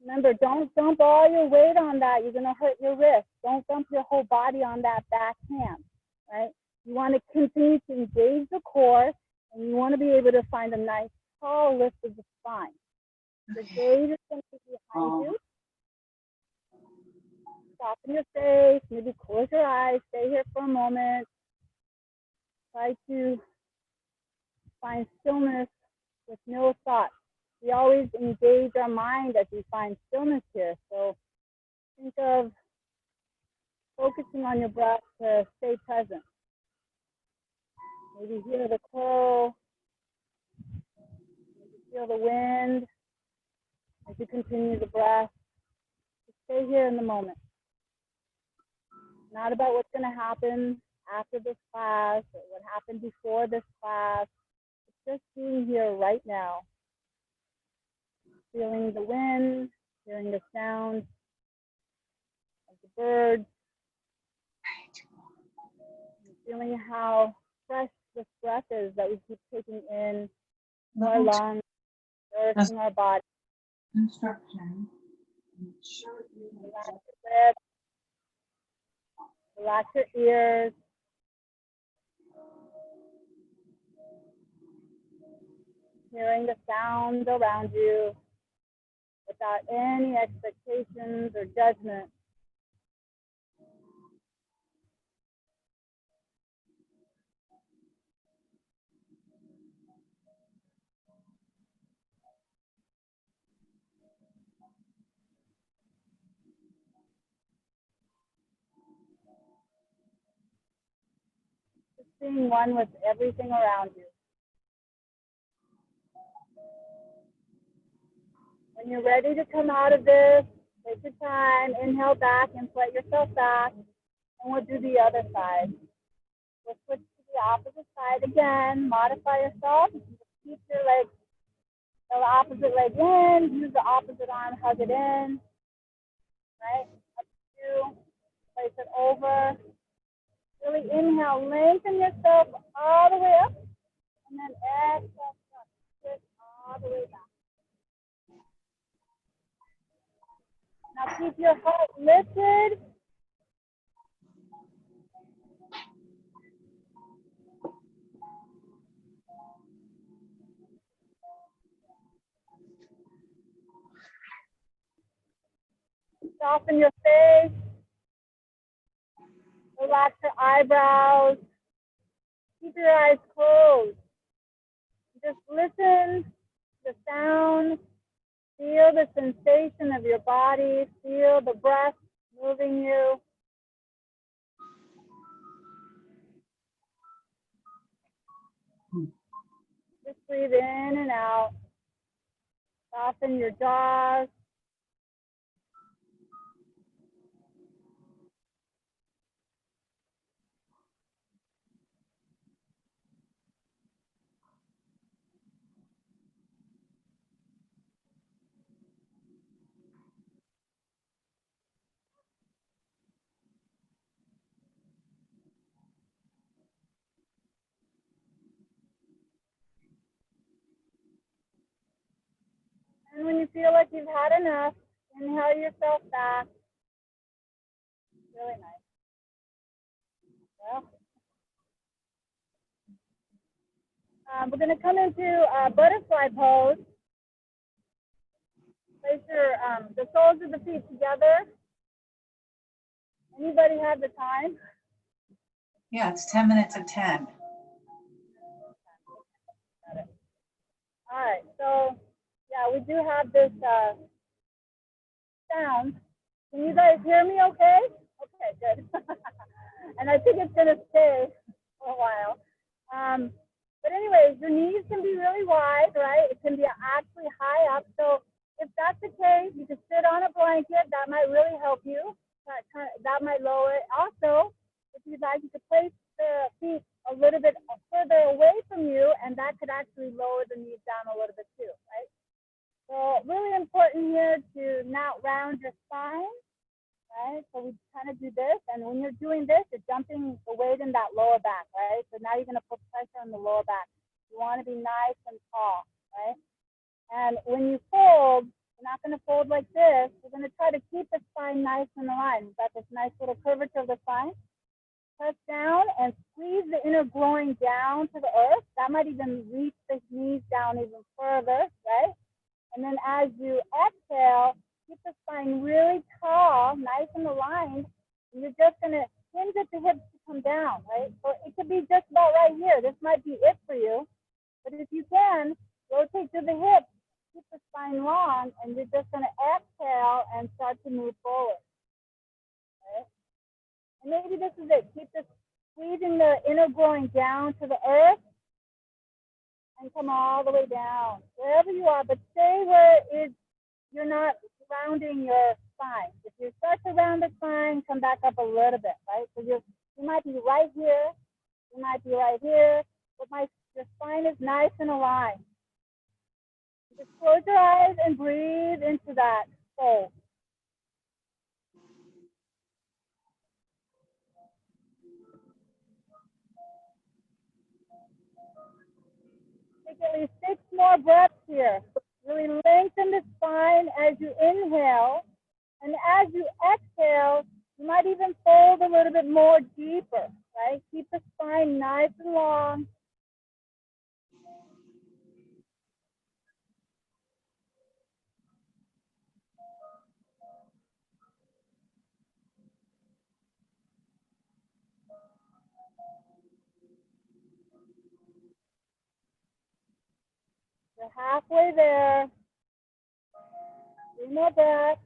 Remember, don't dump all your weight on that. You're going to hurt your wrist. Don't dump your whole body on that back hand, right? You want to continue to engage the core, and you want to be able to find a nice tall lift of the spine. The gaze is going to be behind you. Soften your face, maybe close your eyes, stay here for a moment. Try to find stillness with no thought. We always engage our mind as we find stillness here. So think of focusing on your breath to stay present. Maybe hear the crow, maybe feel the wind as you continue the breath. Just stay here in the moment. Not about what's going to happen after this class or what happened before this class. It's just being here right now. Feeling the wind, hearing the sound of the birds, feeling how fresh this breath is that we keep taking in more lungs, nourishing our body. Instruction. Relax your lips, relax your ears. Hearing the sounds around you without any expectations or judgment. Just being one with everything around you. When you're ready to come out of this, take your time, inhale back, inflate yourself back, and we'll do the other side. We'll switch to the opposite side again, modify yourself, keep your legs, the opposite leg in, use the opposite arm, hug it in, right? Up to you, place it over. Really inhale, lengthen yourself all the way up, and then exhale, switch all the way back. Now keep your heart lifted. Soften your face. Relax your eyebrows. Keep your eyes closed. Just listen to the sound. Feel the sensation of your body. Feel the breath moving you. Just breathe in and out. Soften your jaws. And when you feel like you've had enough, inhale yourself back. Really nice. Well, We're going to come into butterfly pose. Place your the soles of the feet together. Anybody have the time? Yeah, it's 10 minutes of 10. Got it. All right. So yeah, we do have this sound. Can you guys hear me? Okay. Okay. Good. And I think it's going to stay for a while. But anyways, your knees can be really wide, right? It can be actually high up. So if that's the case, you can sit on a blanket. That might really help you. That might lower it. Also, if you'd like, you could place the feet a little bit further away from you, and that could actually lower the knees down a little bit too, right? So really important here to not round your spine, right? So we kind of do this, and when you're doing this, you're dumping the weight in that lower back, right? So now you're going to put pressure on the lower back. You want to be nice and tall, right? And when you fold, you're not going to fold like this. You're going to try to keep the spine nice and aligned. You've got this nice little curvature of the spine. Press down and squeeze the inner groin down to the earth. That might even reach the knees down even further, right? And then as you exhale, keep the spine really tall, nice and aligned. And you're just going to hinge at the hips to come down, right? So it could be just about right here. This might be it for you. But if you can, rotate to the hips, keep the spine long, and you're just going to exhale and start to move forward. Right? And maybe this is it. Keep this squeezing the inner groin down to the earth and come all the way down, wherever you are, but stay where you're not rounding your spine. If you start to round the spine, come back up a little bit, right? So you might be right here, you might be right here, but your spine is nice and aligned. Just close your eyes and breathe into that fold. Take at least 6 more breaths here. Really lengthen the spine as you inhale. And as you exhale, you might even fold a little bit more deeper, right? Keep the spine nice and long. You're halfway there. 3 more breaths.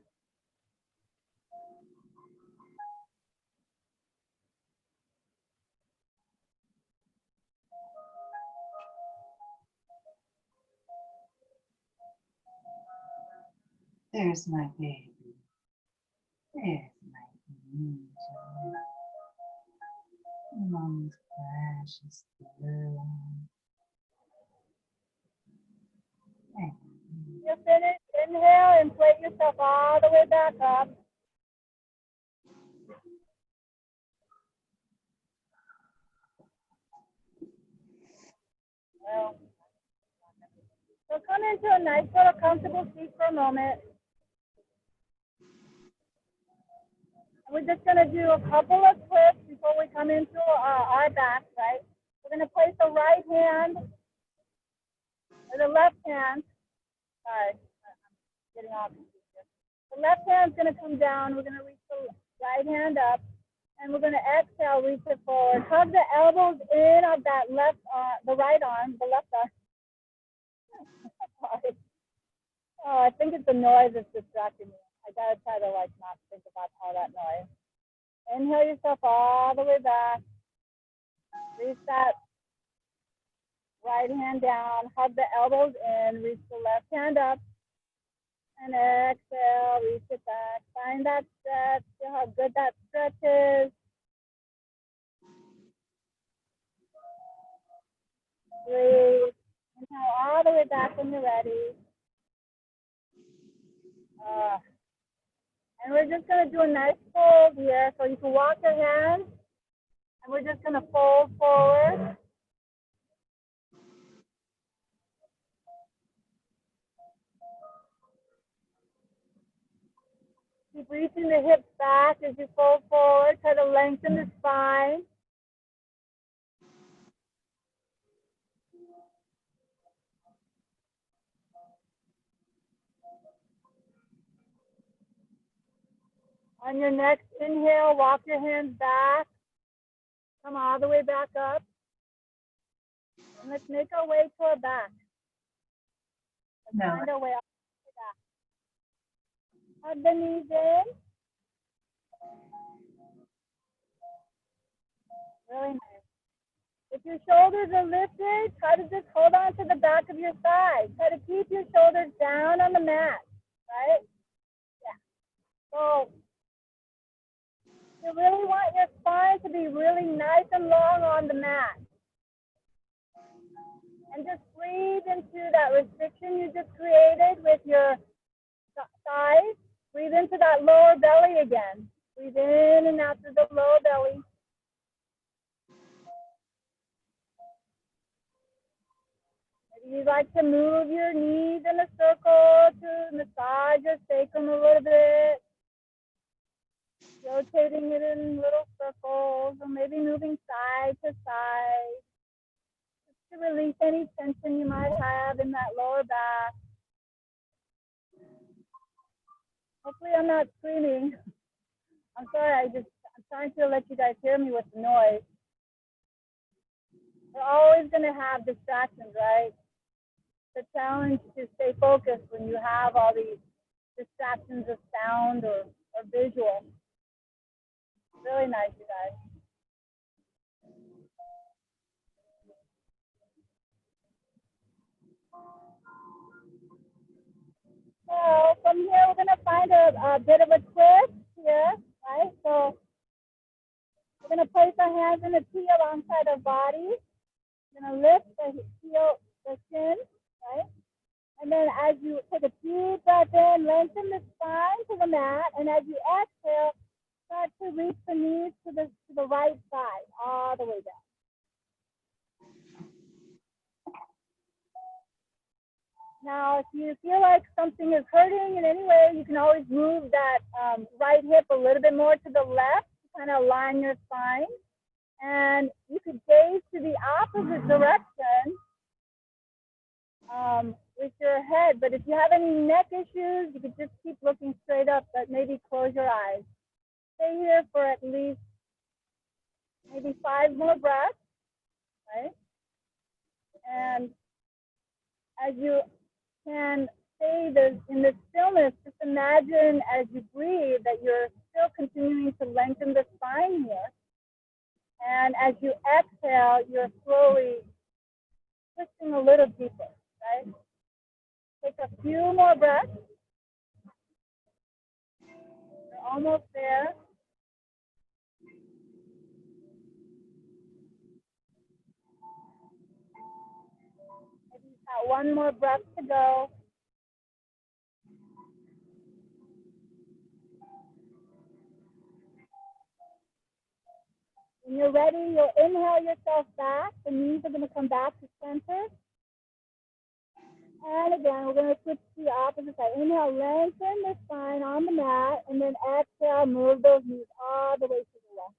There's my baby. There's my angel. Mom's precious girl. You're finished. Inhale, inflate yourself all the way back up. Well, so come into a nice little comfortable seat for a moment. We're just going to do a couple of twists before we come into our back, right? We're going to place the right hand or the left hand. Sorry, I'm getting off. The left hand's going to come down. We're going to reach the right hand up. And we're going to exhale, reach it forward. Hug the elbows in of that the right arm, the left arm. Sorry. Oh, I think it's the noise that's distracting me. I got to try to not think about all that noise. Inhale yourself all the way back. Reach that right hand down. Hug the elbows in. Reach the left hand up. And exhale, reach it back. Find that stretch. See how good that stretch is. Breathe. Inhale all the way back when you're ready. And we're just going to do a nice fold here. So you can walk your hands. And we're just going to fold forward. Keep reaching the hips back as you fold forward. Try to lengthen the spine. On your next inhale, walk your hands back. Come all the way back up. And let's make our way to our back. Let's find our way up to back. Hug the knees in. Really nice. If your shoulders are lifted, try to just hold on to the back of your thigh. Try to keep your shoulders down on the mat, right? Yeah. So you really want your spine to be really nice and long on the mat. And just breathe into that restriction you just created with your thighs. Breathe into that lower belly again. Breathe in and out through the lower belly. Maybe you'd like to move your knees in a circle to massage your sacrum a little bit. Rotating it in little circles, or maybe moving side to side. Just to release any tension you might have in that lower back. Hopefully I'm not screaming. I'm sorry, I'm trying to let you guys hear me with the noise. We're always going to have distractions, right? The challenge to stay focused when you have all these distractions of sound or visual. Really nice, you guys. So from here, we're going to find a bit of a twist here, right? So we're going to place our hands in the T alongside our body. We're going to lift the heel, the chin, right? And then as you take a deep breath in, lengthen the spine to the mat. And as you exhale, start to reach the knees to the right side, all the way down. Now, if you feel like something is hurting in any way, you can always move that right hip a little bit more to the left to kind of align your spine. And you could gaze to the opposite direction with your head. But if you have any neck issues, you could just keep looking straight up, but maybe close your eyes. Stay here for at least maybe 5 more breaths, right? And as you can stay in the stillness, just imagine as you breathe that you're still continuing to lengthen the spine here. And as you exhale, you're slowly twisting a little deeper, right? Take a few more breaths. You're almost there. Maybe you've got 1 more breath to go. When you're ready, you'll inhale yourself back. The knees are going to come back to center. And again, we're going to switch to the opposite side. Inhale, lengthen the spine on the mat. And then exhale, move those knees all the way to the left.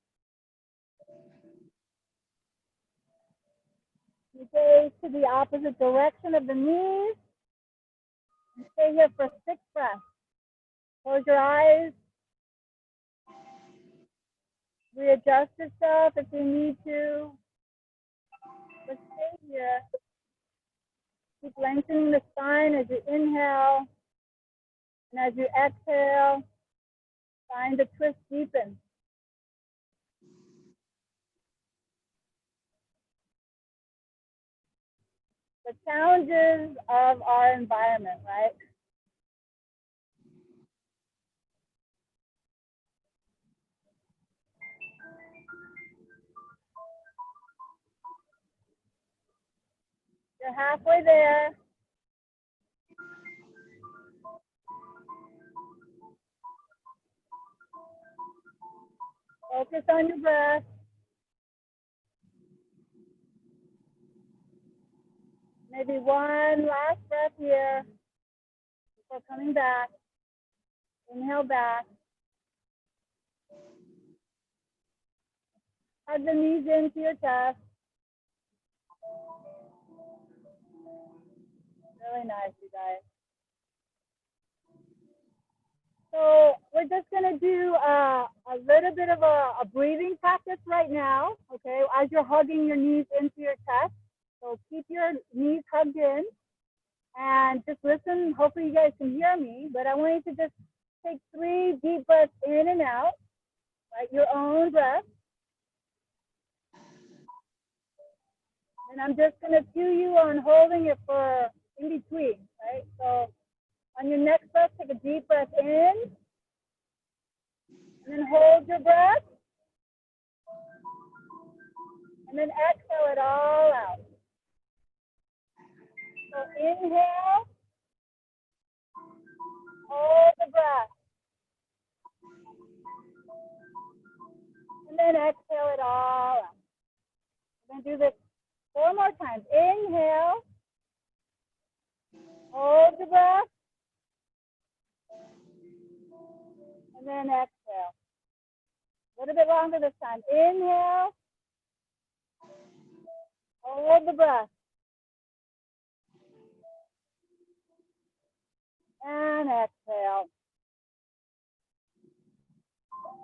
You gaze to the opposite direction of the knees. And stay here for 6 breaths. Close your eyes. Readjust yourself if you need to. But stay here. Keep lengthening the spine as you inhale. And as you exhale, find the twist deepen. The challenges of our environment, right? You're halfway there. Focus on your breath. Maybe one last breath here before coming back. Inhale back. Hug the knees into your chest. Really nice, you guys. So we're just gonna do a little bit of a breathing practice right now, okay? As you're hugging your knees into your chest. So keep your knees hugged in and just listen. Hopefully you guys can hear me, but I want you to just take 3 deep breaths in and out, right? Your own breath. And I'm just gonna cue you on holding it for in between, right? So on your next breath, take a deep breath in and then hold your breath and then exhale it all out. So inhale, hold the breath, and then exhale it all out. We're gonna do this 4 more times. Inhale, hold the breath, and then exhale. A little bit longer this time. Inhale, hold the breath, and exhale.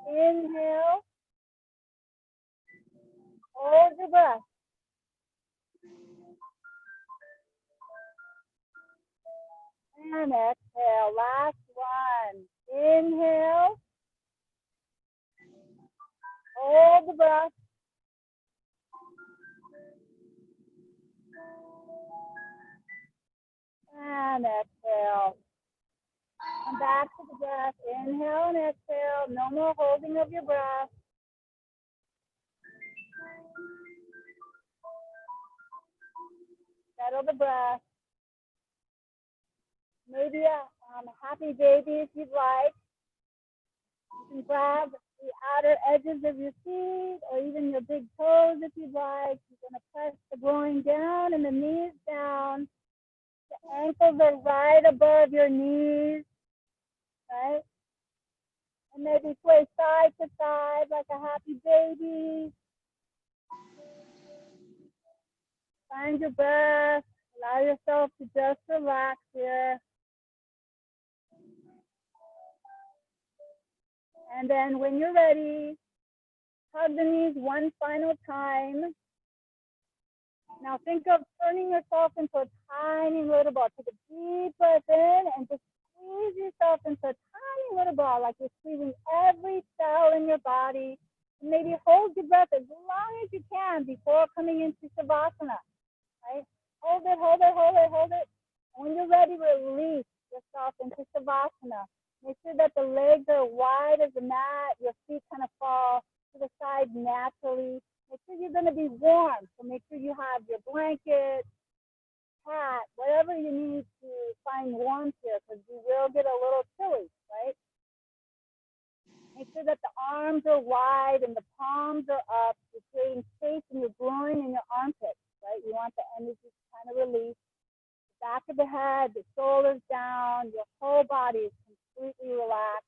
Inhale, hold your breath, and exhale. Last one. Inhale, hold the breath, and exhale. Come back to the breath. Inhale and exhale. No more holding of your breath. Settle the breath. Maybe a happy baby if you'd like. You can grab the outer edges of your feet or even your big toes if you'd like. You're going to press the groin down and the knees down. The ankles are right above your knees, right? And maybe sway side to side like a happy baby. Find your breath. Allow yourself to just relax here. And then when you're ready, hug the knees one final time. Now think of turning yourself into a tiny little ball. Take a deep breath in and just squeeze yourself into a tiny little ball, like you're squeezing every cell in your body. And maybe hold your breath as long as you can before coming into Savasana, right? Hold it, hold it, hold it, hold it. And when you're ready, release yourself into Savasana. Make sure that the legs are wide as the mat. Your feet kind of fall to the side naturally. Make sure you're going to be warm. So make sure you have your blanket, hat, whatever you need to find warmth here, because you will get a little chilly, right? Make sure that the arms are wide and the palms are up. You're creating space in your groin and your armpits, right? You want the energy to kind of release. The back of the head, the shoulders down, your whole body is completely relaxed.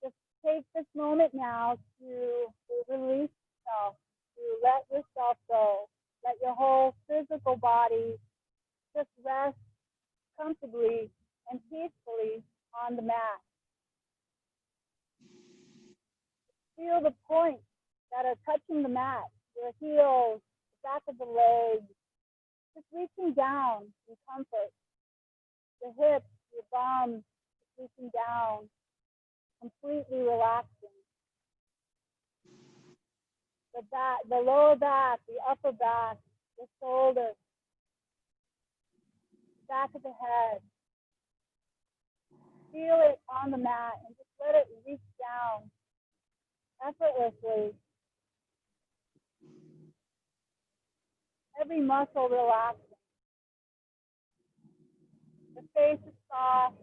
Just take this moment now to release yourself, to let yourself go. Let your whole physical body just rest comfortably and peacefully on the mat. Feel the points that are touching the mat, your heels, the back of the legs, just reaching down in comfort. Your hips, your bum, just reaching down, completely relaxing. The back, the lower back, the upper back, the shoulders, back of the head. Feel it on the mat and just let it reach down effortlessly. Every muscle relaxing. The face is soft.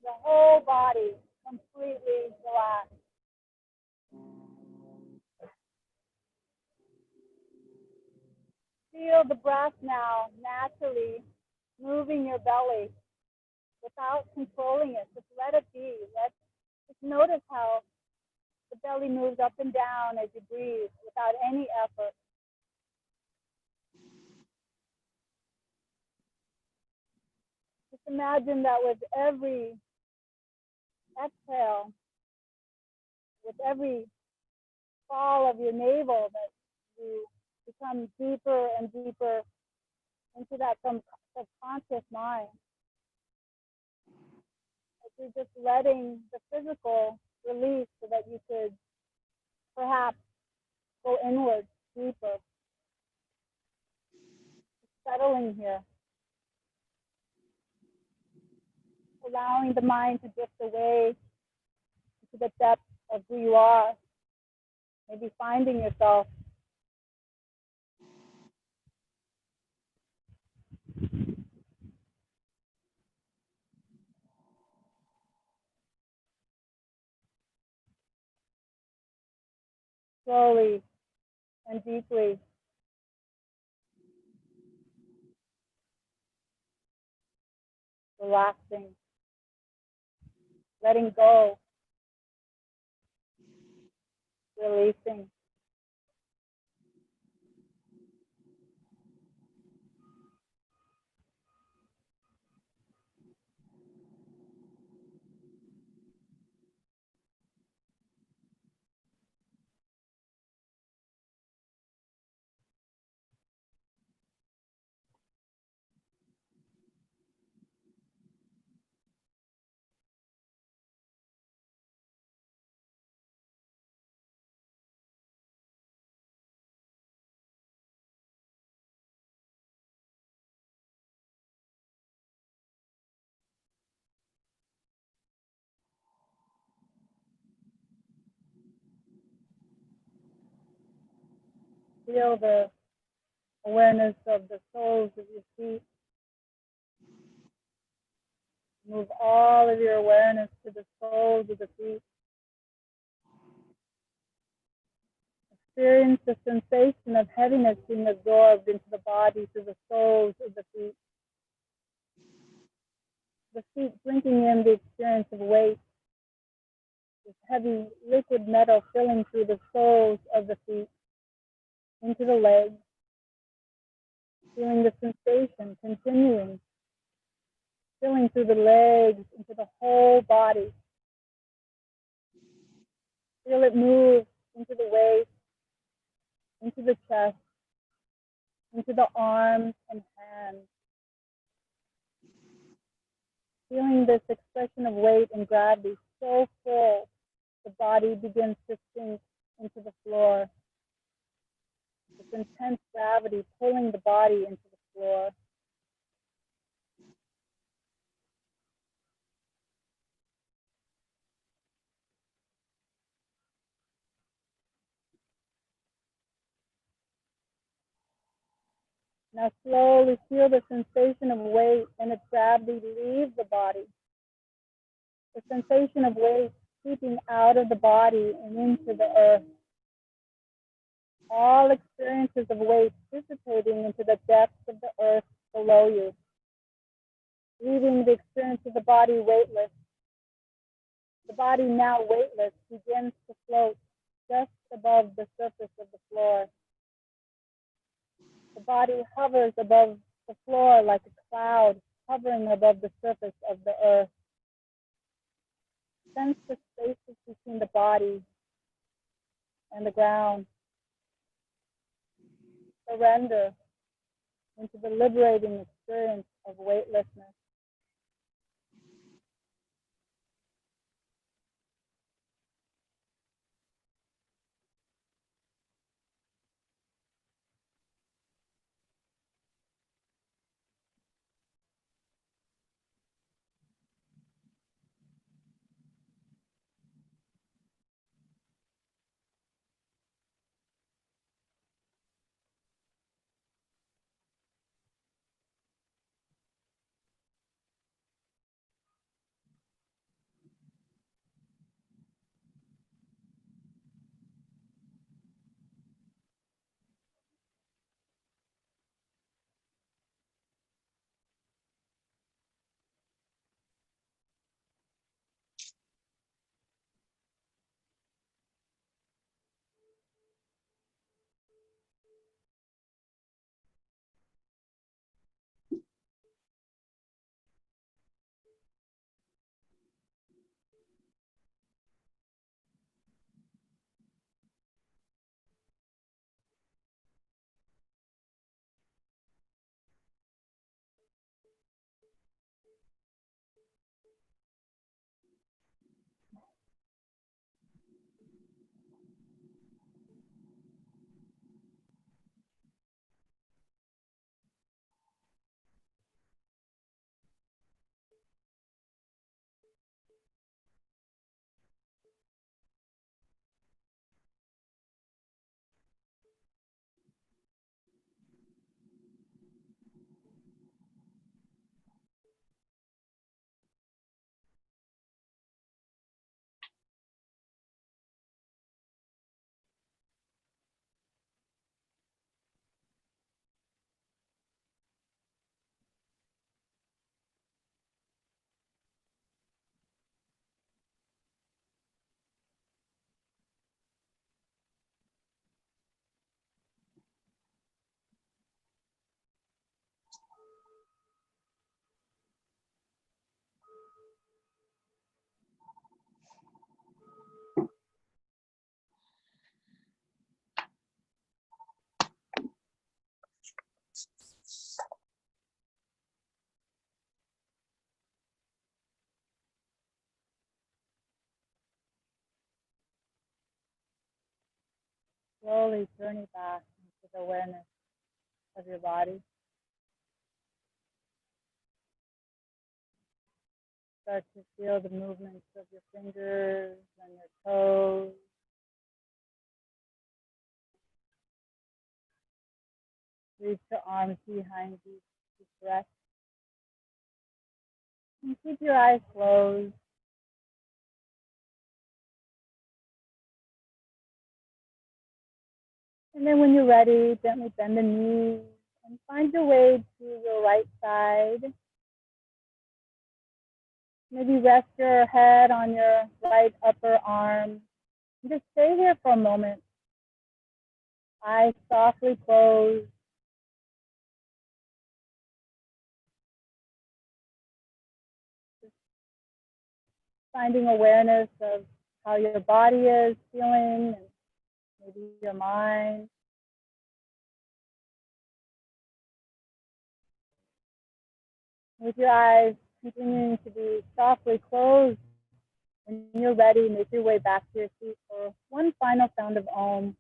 The whole body completely relaxed. Feel the breath now naturally moving your belly without controlling it. Just let it be. Just notice how The belly moves up and down as you breathe without any effort. Just imagine that with every exhale, with every fall of your navel, that you become deeper and deeper into that subconscious mind. That you're just letting the physical release so that you could perhaps go inward deeper, settling here, allowing the mind to drift away to the depth of who you are, maybe finding yourself. Slowly and deeply relaxing, letting go, releasing. Feel the awareness of the soles of your feet. Move all of your awareness to the soles of the feet. Experience the sensation of heaviness being absorbed into the body through the soles of the feet. The feet drinking in the experience of weight. This heavy liquid metal filling through the soles of the feet into the legs. Feeling the sensation continuing, filling through the legs into the whole body. Feel it move into the waist, into the chest, into the arms and hands. Feeling this expression of weight and gravity so full, the body begins to sink into the floor. This intense gravity pulling the body into the floor. Now slowly feel the sensation of weight and its gravity leave the body. The sensation of weight seeping out of the body and into the earth. All experiences of weight dissipating into the depths of the earth below you, leaving the experience of the body weightless. The body now weightless begins to float just above the surface of the floor. The body hovers above the floor like a cloud hovering above the surface of the earth. Sense the spaces between the body and the ground. Surrender into the liberating experience of weightlessness. Slowly turning back into the awareness of your body. Start to feel the movements of your fingers and your toes. Reach your arms behind you. Deep breath. And keep your eyes closed. And then when you're ready, gently bend the knees and find your way to your right side. Maybe rest your head on your right upper arm. And just stay here for a moment. Eyes softly closed. Just finding awareness of how your body is feeling and maybe your mind. With your eyes continuing to be softly closed, when you're ready, make your way back to your seat for one final sound of Om.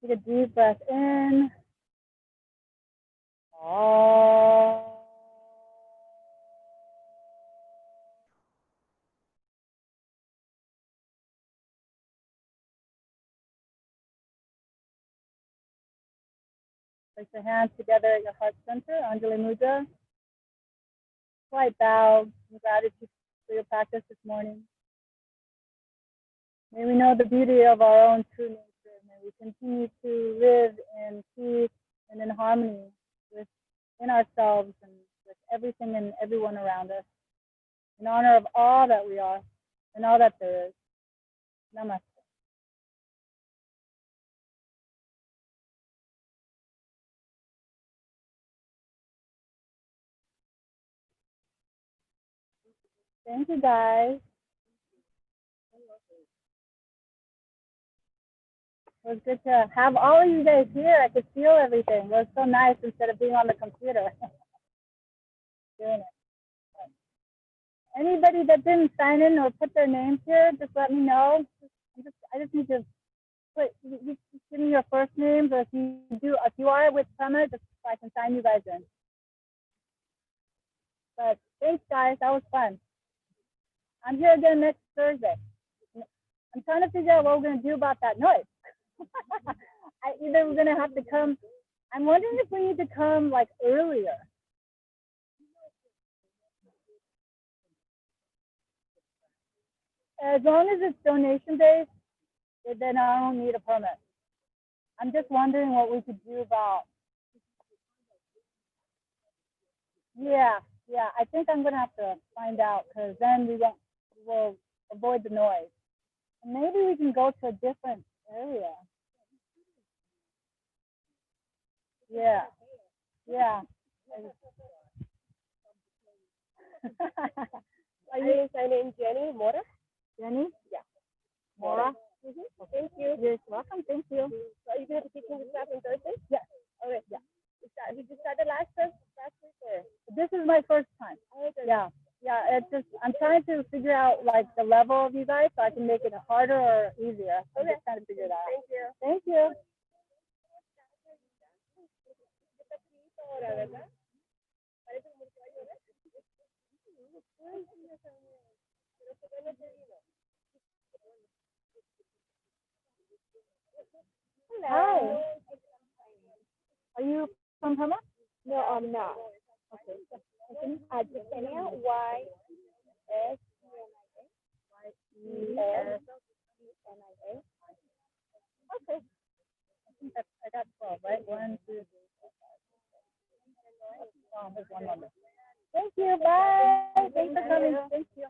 Take a deep breath in. Om. Place your hands together at your heart center, Anjali Mudra. Slight bow in gratitude for your practice this morning. May we know the beauty of our own true nature. May we continue to live in peace and in harmony within ourselves and with everything and everyone around us. In honor of all that we are and all that there is. Namaste. Thank you, guys. It was good to have all of you guys here. I could feel everything. It was so nice instead of being on the computer. Doing it. Anybody that didn't sign in or put their names here, just let me know. I just need to put, you just give me your first names, or if you are with Summer, just so I can sign you guys in. But thanks, guys. That was fun. I'm here again next Thursday. I'm trying to figure out what we're going to do about that noise. Either we're going to have to come, I'm wondering if we need to come like earlier. As long as it's donation based, then I don't need a permit. I'm just wondering what we could do about. Yeah, I think I'm gonna have to find out, because then we'll avoid the noise. And maybe we can go to a different area. Yeah. Are you signing Jenny Mora? Jenny? Yeah. Mora? Mm-hmm. Thank you. You're welcome. Thank you. So are you going to be teaching this class on Thursday? Yeah. Okay. Yeah. Did you start the last week or? This is my first time. Okay. Yeah. It's just I'm trying to figure out like the level of you guys so I can make it harder or easier. I'm just trying to figure it out. Thank you. Thank you. Hi. Are you from Burma? No, I'm not. Okay. Yesenia, Y-S-E-N-I-A. Okay. I think I got 12, right? 1, 2, 3, 4, 5. Oh, there's one number. Thank you. Bye. Thanks for coming. Thank you.